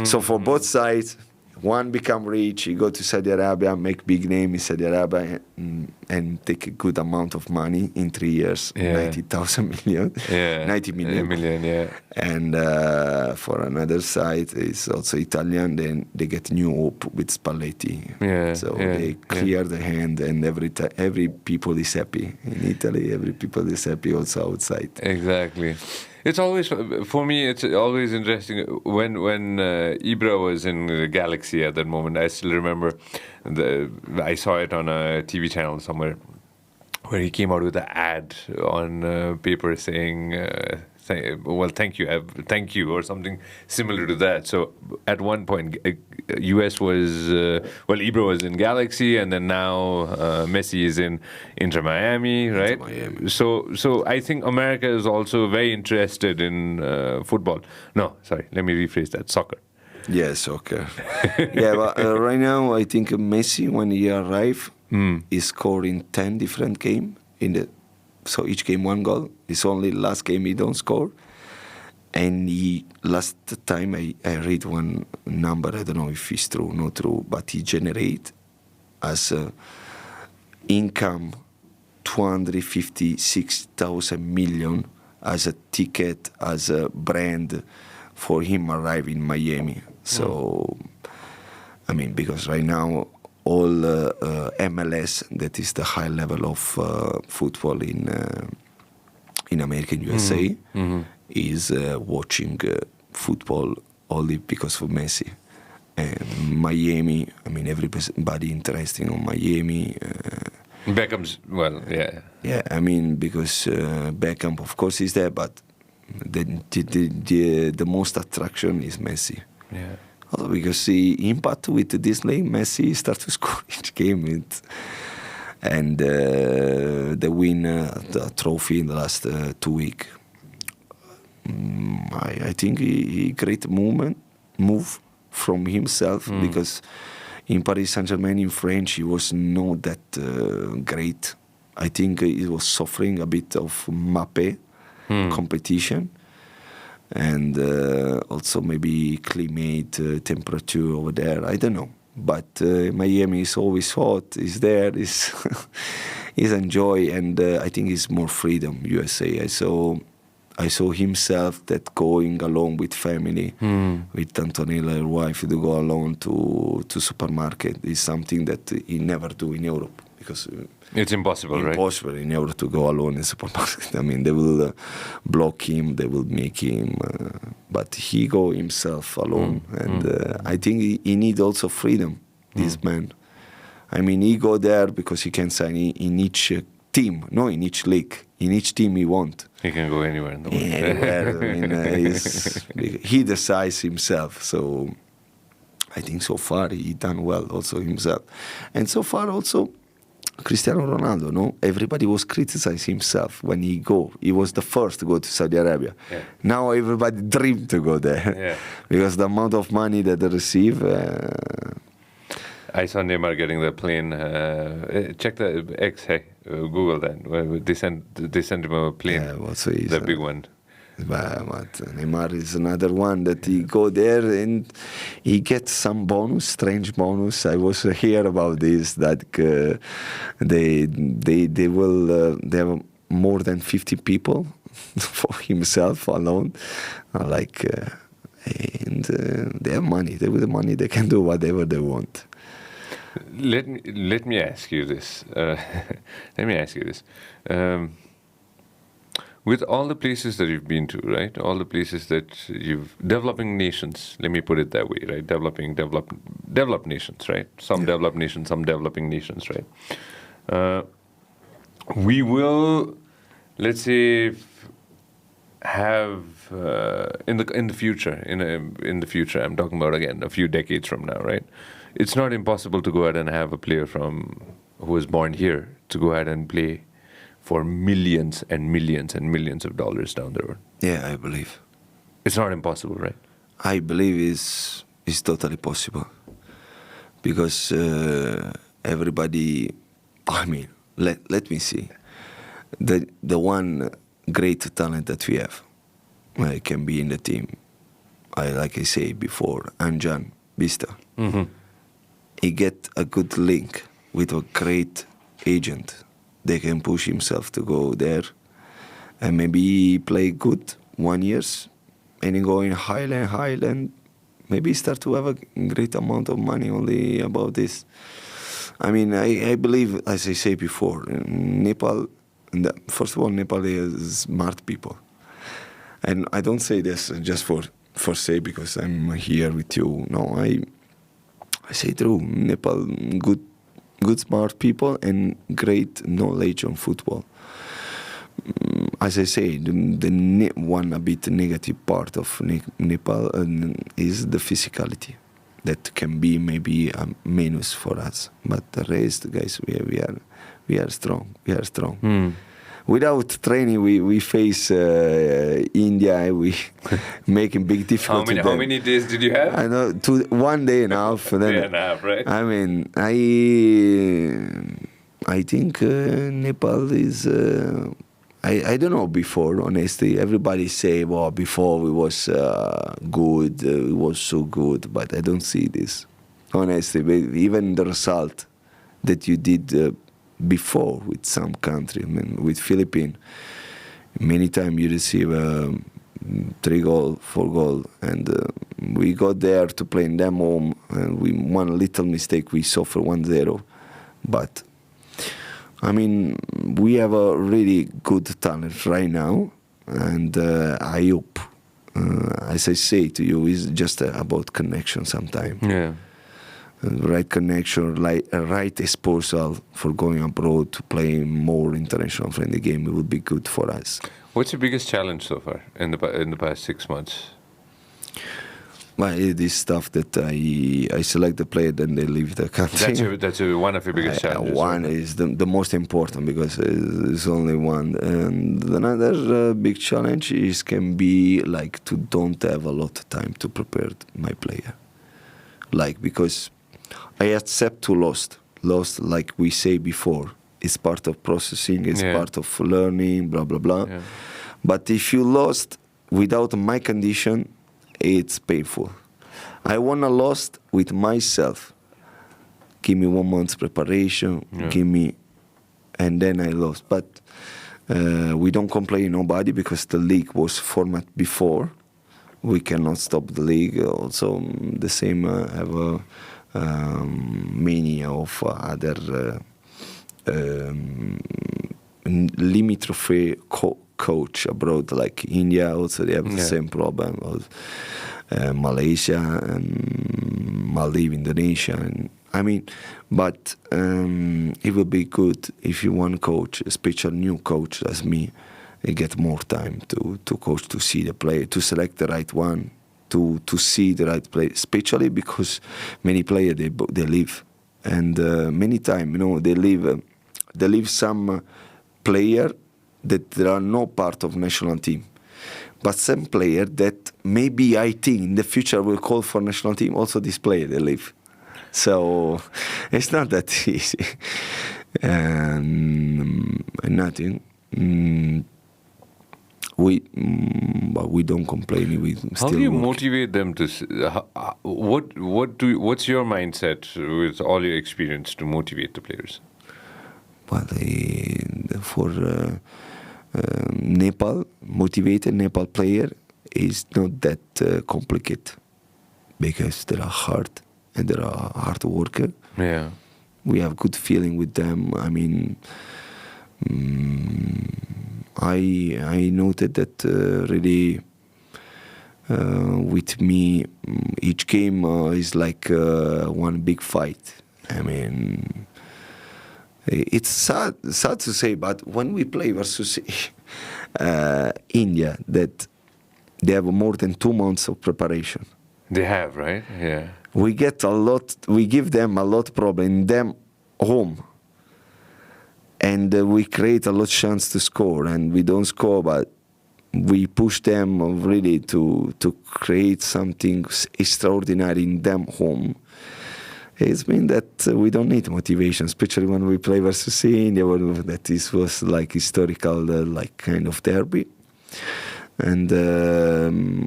So for both sides, one become rich, he go to Saudi Arabia, make big name in Saudi Arabia, and take a good amount of money in 3 years, 90 million. And for another side, it's also Italian, then they get new hope with Spalletti. They clear the hand, and every people is happy. In Italy, every people is happy also outside. Exactly. It's always, for me, it's always interesting when Ibra was in the Galaxy at that moment. I still remember, I saw it on a TV channel somewhere, where he came out with an ad on paper saying, thank you, or something similar to that. So at one point, US was, Ibra was in Galaxy, and then now Messi is in Inter Miami, right? So I think America is also very interested in football. No, sorry, let me rephrase that, soccer. Yeah, soccer. But right now I think Messi, when he arrived, is scoring 10 different games so each game 1 goal. It's only last game he don't score. And last time I read one number, I don't know if it's true or not true, but he generate as income 256,000 million as a ticket, as a brand for him arrive in Miami. So, I mean, because right now all MLS, that is the high level of football in America and USA, is watching football only because of Messi. And Miami, I mean, everybody interested in Miami. Beckham's, Yeah, I mean, because Beckham, of course, is there, but the most attraction is Messi. Yeah. Also because he impact with this name, Messi start to score each game. And they win the trophy in the last 2 weeks. I think he great move from himself, because in Paris Saint-Germain in French he was not that great. I think he was suffering a bit of Mbappé competition, and also maybe climate, temperature over there, I don't know. But Miami is always hot, is there, is enjoy, and I think it's more freedom, USA. I saw himself that going alone with family, with Antonella, her wife, to go alone to supermarket is something that he never do in Europe, because it's impossible, right? Impossible in Europe to go alone in supermarket. I mean, they will block him, they will make him, but he go himself alone, and I think he need also freedom. This man, I mean, he go there because he can sign in each team, no, in each league, in each team he want. He can go anywhere in the world. Anywhere. I mean, he decides himself. So I think so far he done well also himself, and so far also Cristiano Ronaldo. No, everybody was criticizing himself when he go. He was the first to go to Saudi Arabia. Yeah. Now everybody dream to go there, because the amount of money that they receive. I saw Neymar getting the plane. Check the X. Hey, Google that. They sent him a plane. Yeah, also the big one. But Neymar is another one that he go there and he gets some bonus, strange bonus. I was hear about this, that they have more than 50 people for himself alone. And they have money. With the money, they can do whatever they want. Let me ask you this. With all the places that you've been to, right? All the places that you've developing nations. Let me put it that way, right? Developed nations, right? Some developed nations, some developing nations, right? We will, let's say, have in the future. I'm talking about again a few decades from now, right? It's not impossible to go ahead and have a player who was born here to go ahead and play for millions and millions and millions of dollars down the road. Yeah, I believe. It's not impossible, right? I believe it's totally possible. Because everybody, I mean, let me see. The one great talent that we have can be in the team. Like I say before, Anjan Bista. Mm-hmm. He get a good link with a great agent. They can push himself to go there, and maybe play good 1 year, and then go in Highland, maybe start to have a great amount of money only about this. I mean, I believe, as I say before, Nepal. First of all, Nepal is smart people, and I don't say this just for say because I'm here with you. No, I say true. Nepal, good smart people and great knowledge on football. As I say, the one a bit negative part of Nepal is the physicality. That can be maybe a minus for us, but the rest, guys, we are strong. We are strong. Mm. Without training, we face India. We making big difficulty. How many days did you have? I know 1 day and a half. Then, 3 and a half, right? I mean, I think Nepal is. I don't know before. Honestly, everybody say, "Well, before we was good, it was so good," but I don't see this. Honestly, even the result that you did before with some country, I mean, with Philippines, many times you receive 3 goal, 4 goal, and we got there to play in them home, and we one little mistake we suffer 1-0, but. I mean, we have a really good talent right now, and I hope, as I say to you, it's just about connection sometimes. Yeah. Right connection, like a right disposal for going abroad to play more international friendly game. It would be good for us. What's your biggest challenge so far in the past 6 months? Well, it is stuff that I select the player, then they leave the country. That's one of your biggest challenges. One is the most important because it's only one. And another big challenge can be like to don't have a lot of time to prepare my player. Like, because I accept to lost like we say before. It's part of processing, it's part of learning, blah, blah, blah. Yeah. But if you lost without my condition, it's painful. I wanna lost with myself. Give me 1 month's preparation. And then I lost. But we don't complain nobody because the league was format before. We cannot stop the league. Also, the same have many of other limit coach abroad, like India. Also, they have the same problem. Malaysia and Maldives, Indonesia. And, I mean, but it will be good if you want coach, a special new coach as me, get more time to coach, to see the player, to select the right one, to see the right player, especially because many players they leave, and many times they leave some player that they are not part of national team. But some player that maybe I think in the future will call for national team, also this player they leave. So it's not that easy. And nothing. We don't complain. How do you motivate them to? What's your mindset with all your experience to motivate the players? Well, Nepal, motivated Nepal player is not that complicated because they are hard and they are hard worker. Yeah. We have good feeling with them. I mean, I noted that really with me, each game is like one big fight. I mean, it's sad to say, but when we play versus India, that they have more than 2 months of preparation. They have, right? Yeah. We get a lot. We give them a lot problem in them home, and we create a lot chance to score, and we don't score, but we push them really to create something extraordinary in them home. It's mean that we don't need motivation, especially when we play versus India. That this was like historical, like kind of derby. And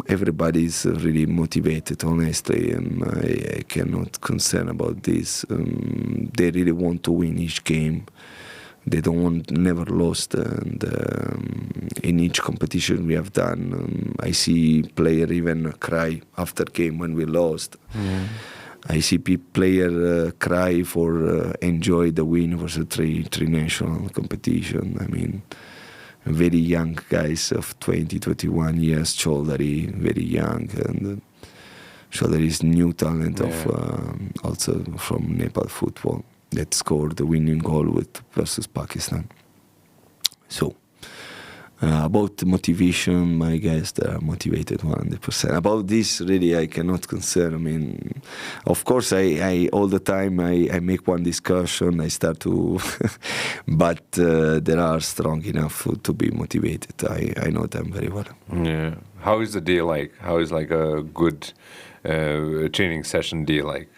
everybody's really motivated, honestly, and I cannot concern about this. They really want to win each game. They don't want never lost, and in each competition we have done, I see player even cry after game when we lost. I see player cry for enjoy the win for the three national competition. I mean, very young guys of 20, 21 years, Chaudhary, very young, and Chaudhary is new talent of also from Nepal football that scored the winning goal versus Pakistan. So, about motivation, my guys, they are motivated 100%. About this, really, I cannot concern. I mean, of course, I all the time I make one discussion. I start to, but they are strong enough to be motivated. I know them very well. Yeah. How is the day like? How is like a good training session day like?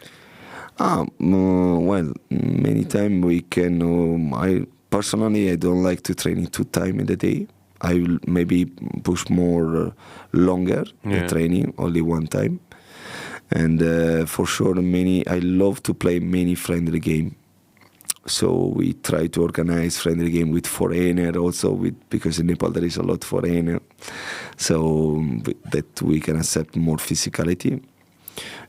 Well, many times we can. I personally, I don't like to train 2 times in the day. I will maybe push more longer the training, only 1 time. And for sure, I love to play many friendly game. So we try to organize friendly game with foreigner also, because in Nepal there is a lot foreigner. So that we can accept more physicality.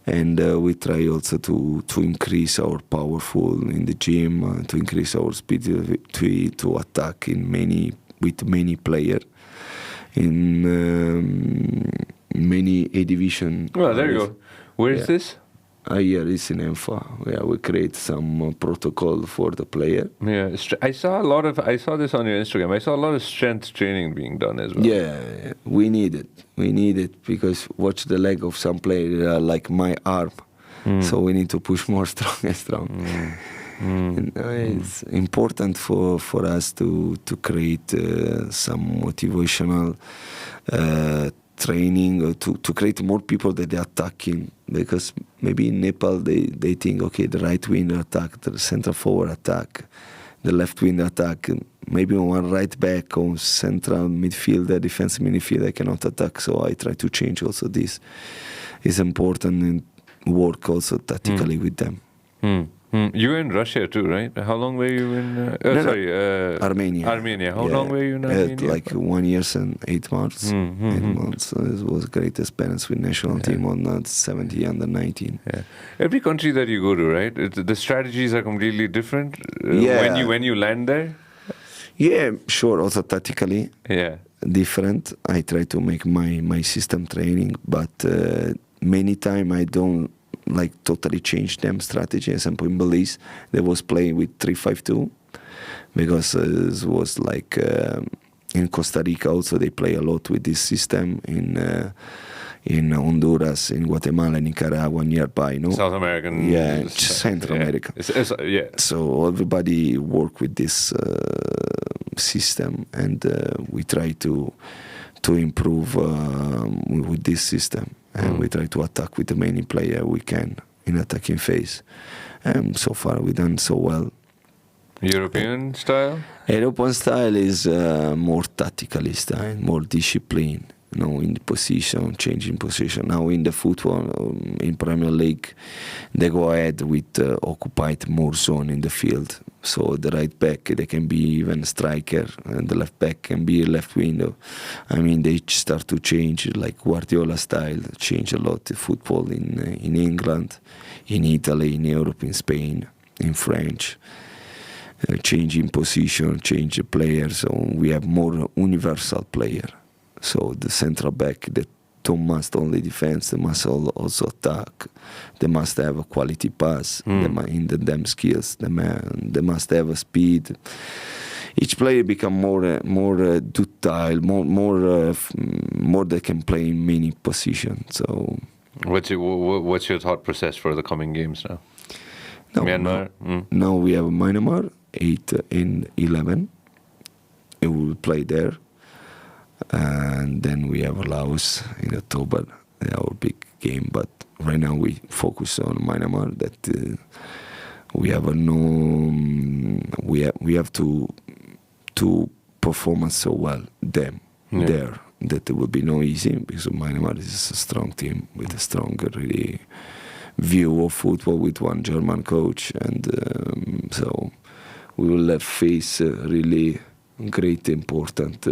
And we try also to increase our powerful in the gym, to increase our speed to attack with many players in many A division. Well, there you go. Where is this? Here is in EMFA. Yeah, we create some protocol for the player. Yeah, I saw this on your Instagram. I saw a lot of strength training being done as well. Yeah, we need it. We need it because watch the leg of some player like my arm. So we need to push more strong and strong. It's important for us to create some motivational training to create more people that they're attacking, because maybe in Nepal they think, okay, the right winger attack, the central forward attack, the left winger attack, maybe one right back or central midfielder, defensive midfielder cannot attack. So I try to change also this. It's important and work also tactically with them. You were in Russia too, right? How long were you in? Armenia. Armenia. How long were you in Armenia? Like 1 year and 8 months. 8 months. It was a great experience with national team on 70 under 19. Yeah. Every country that you go to, right? The strategies are completely different when you land there. Yeah, sure. Also tactically, different. I try to make my system training, but many time I don't like totally change them strategy. Example, in Belize, they was playing with 3-5-2 because it was like in Costa Rica also they play a lot with this system. In Honduras, in Guatemala, Nicaragua, nearby, no? South American. Yeah, Central America. So everybody work with this system, and we try to improve with this system. And we try to attack with the many player we can in attacking phase. And so far we done so well. European style? European style is more tactical style, more discipline. In the position, changing position. Now in the football, in Premier League, they go ahead with occupied more zone in the field. So the right back, they can be even striker, and the left back can be left window. I mean, they start to change, like Guardiola style, change a lot the football in England, in Italy, in Europe, in Spain, in French. Changing position, change the players, so we have more universal player. So the central back that don't must only defense, they must also attack. They must have a quality pass in the them skills. They must have a speed. Each player become more ductile, more they can play in many positions. So what's your thought process for the coming games now? Myanmar. Now we have Myanmar 8 and 11. We will play there. And then we have Laos in October, our big game. But right now we focus on Myanmar. That we have we have to perform so well there. That it will be no easy, because Myanmar is a strong team with a strong really view of football, with one German coach, and so we will face really great important.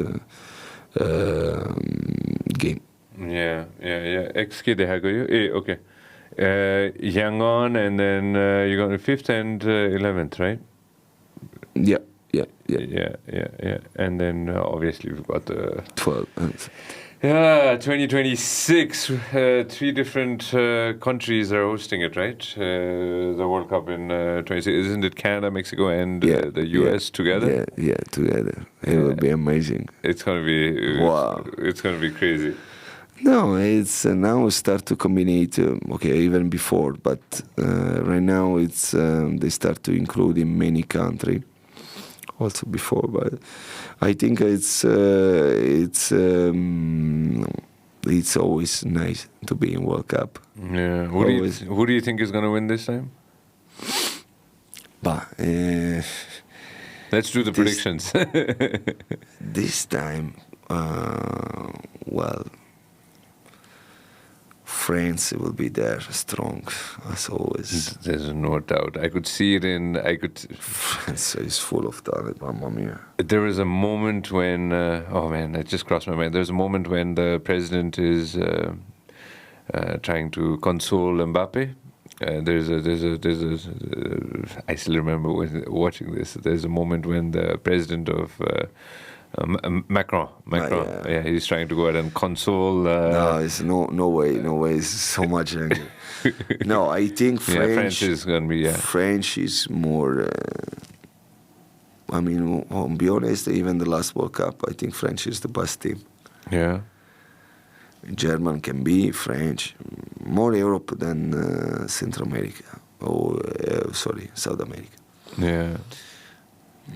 Game. Yeah. XK okay. Yangon, and then you got the 5th and 11th, right? Yeah. And then obviously we've got the 12th. 2026. 3 different countries are hosting it, right? The World Cup in 26. Isn't it Canada, Mexico, and the US together? Yeah, together. It will be amazing. It's gonna be wow. It's gonna be crazy. No, it's now start to combine. Okay, even before, but right now it's they start to include in many countries. Also before, but I think it's always nice to be in World Cup. Yeah. Who do you think is going to win this time? Let's do the predictions. This time, well, France will be there, strong as always. There's no doubt. I could see it France is full of talent, mamma mia. There was a moment when, that just crossed my mind. There's a moment when the president is trying to console Mbappe. I still remember watching this. There's a moment when the president of Macron. Yeah, he's trying to go ahead and console. No, it's no way. It's so much anger. No, I think France is going to be. Yeah. French is more. I mean, to be honest, even the last World Cup, I think French is the best team. Yeah. German can be, French, more Europe than Central America, South America. Yeah.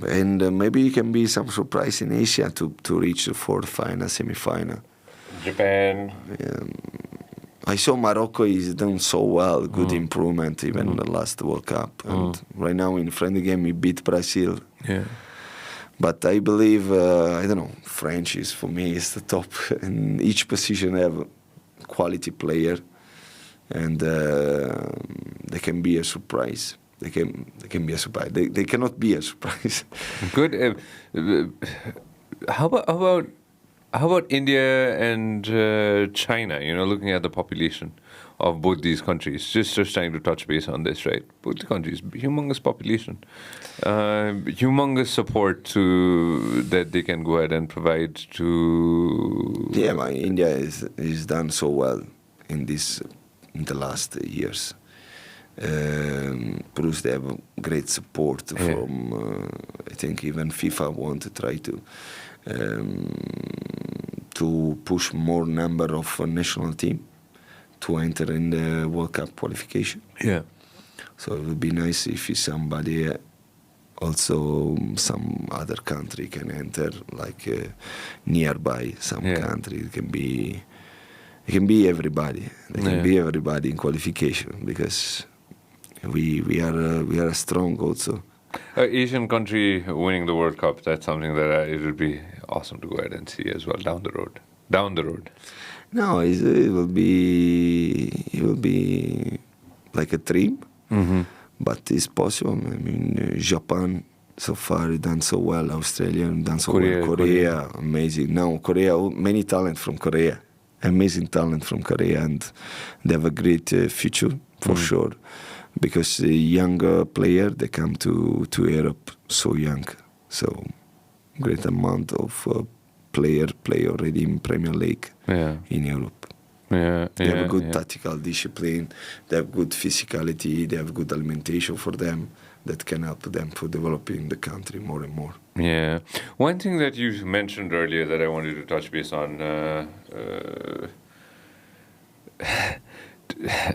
And maybe it can be some surprise in Asia to reach the fourth final, semi-final. Japan. I saw Morocco is done so well, good improvement even in the last World Cup. And right now in friendly game, we beat Brazil. Yeah. But I believe, I don't know, French is for me is the top. In each position have a quality player, and they can be a surprise. They can be a surprise. They cannot be a surprise. Good. How about India and China? Looking at the population of both these countries. Just trying to touch base on this, right? Both the countries, humongous population, humongous support that they can go ahead and provide to. Yeah, India is done so well in the last years. Plus, they have great support from. I think even FIFA want to try to push more number of national team to enter in the World Cup qualification. Yeah. So it would be nice if somebody, also some other country can enter, like nearby some country. It can be everybody. It can be everybody in qualification, because we are strong also. Asian country winning the World Cup, that's something that it would be awesome to go ahead and see as well down the road. No, it will be like a dream, but it's possible. I mean, Japan so far done so well. Australia done so well. Korea, amazing. Now Korea, many talent from Korea, amazing talent from Korea, and they have a great future for sure. Because a younger player, they come to Europe so young, so great amount of player play already in Premier League in Europe. They have a good tactical discipline, they have good physicality, they have good alimentation for them that can help them to develop in the country more and more. Yeah. One thing that you mentioned earlier that I wanted to touch base on,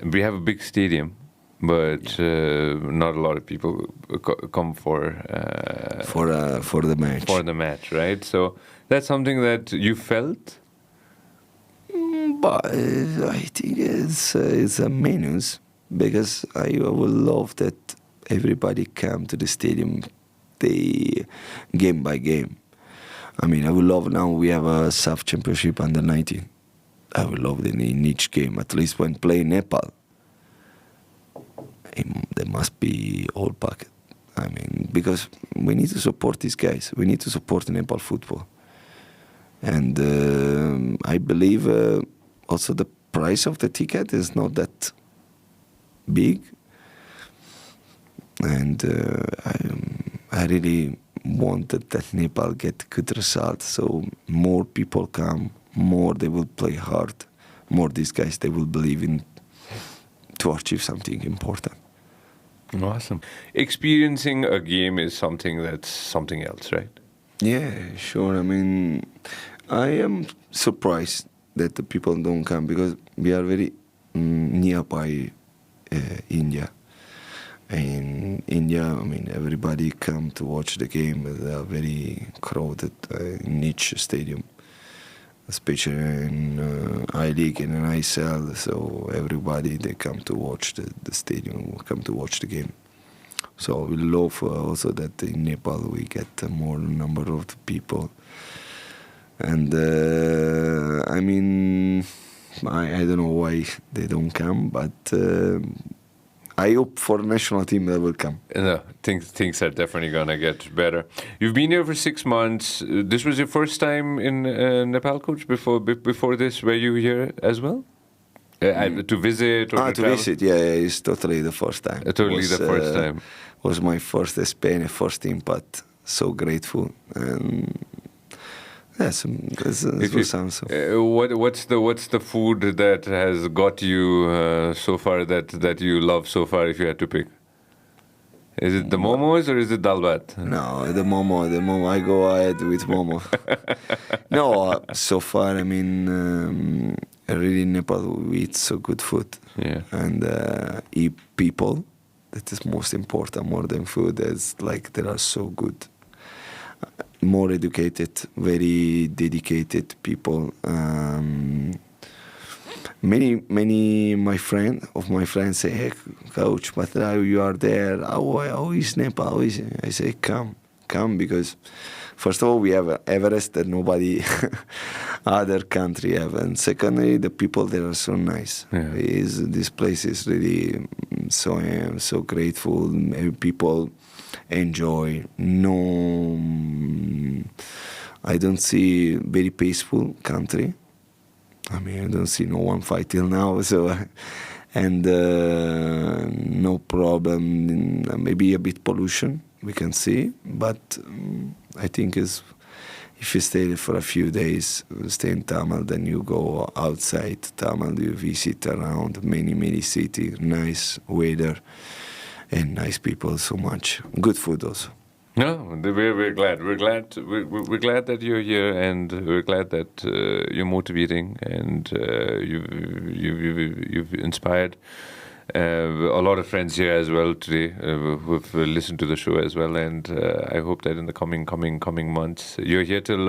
we have a big stadium, but not a lot of people come for the match. For the match, right? So that's something that you felt. But I think it's a minus, because I would love that everybody come to the stadium, game by game. I mean, I would love now we have a SAF Championship under 19. I would love that in each game, at least when playing Nepal, there must be all packed. I mean, because we need to support these guys. We need to support Nepal football. And I believe also the price of the ticket is not that big. And I really wanted that Nepal get good results, so more people come, more they will play hard, more these guys they will believe in to achieve something important. Awesome. Experiencing a game is something that's something else, right? Yeah, sure. I mean, I am surprised that the people don't come, because we are very nearby India. In India, I mean, everybody come to watch the game. They are very crowded in each stadium, especially in I-League and in ISL. So everybody, they come to watch the stadium, come to watch the game. So we love also that in Nepal we get more number of people. And I mean, I don't know why they don't come, but I hope for the national team they will come. No, things are definitely gonna get better. You've been here for 6 months. This was your first time in Nepal, coach. Before this, were you here as well? To visit or to visit? Yeah, it's totally the first time. Totally the first time. Was my first Spain, first impact. So grateful. And yes, what's the food that has got you so far that you love so far? If you had to pick, is it the momos or is it dal bhat? No, the momo. I go ahead with momo. No, so far I mean, really in Nepal we eat so good food. Yeah, and eat people. That is most important more than food. It's like they are so good. More educated, very dedicated people. Many my friends say, "Hey, coach, but now you are there. How is Nepal? How is it?" I say, "Come, because first of all we have Everest that nobody other country have, and secondly the people there are so nice. Yeah. This place is really so. I am so grateful. People enjoy. No, I don't see very peaceful country. I mean, I don't see no one fight till now. So, and no problem. Maybe a bit pollution we can see, but I think if you stay there for a few days, stay in Tamil, then you go outside Tamil, you visit around many cities, nice weather. And nice people, so much good food also. No, we're glad. We're glad that you're here, and we're glad that you're motivating, and you've inspired a lot of friends here as well today who've listened to the show as well. And I hope that in the coming months, you're here till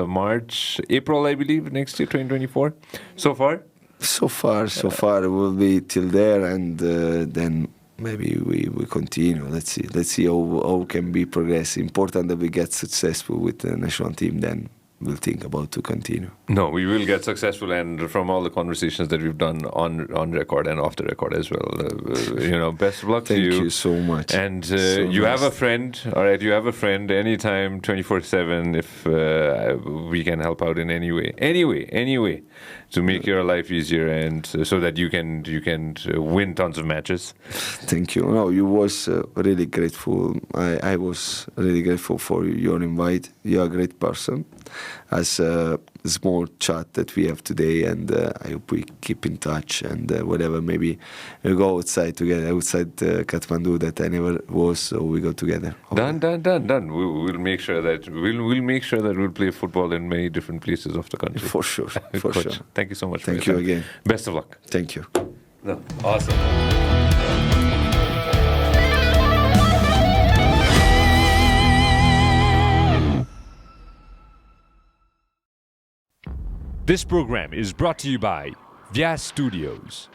April, I believe, next year, 2024. So far, we'll be till there, and then. Maybe we continue. Let's see how can we progress. Important that we get successful with the national team. Then will think about to continue. No, we will get successful, and from all the conversations that we've done on record and off the record as well, best of luck to you. Thank you so much. And So you nice. have a friend, all right? You have a friend anytime, 24/7, if we can help out in any way, to make your life easier and so that you can win tons of matches. Thank you. No, you was really grateful. I was really grateful for your invite. You are a great person. As a small chat that we have today, and I hope we keep in touch, and whatever, maybe we go outside together, outside Kathmandu that I never was, so we go together. Done. We'll make sure that we'll play football in many different places of the country. For sure, for Coach, sure. thank you so much. Thank for your you time. again. Best of luck. Thank you. No, awesome. This program is brought to you by Vyas Studios.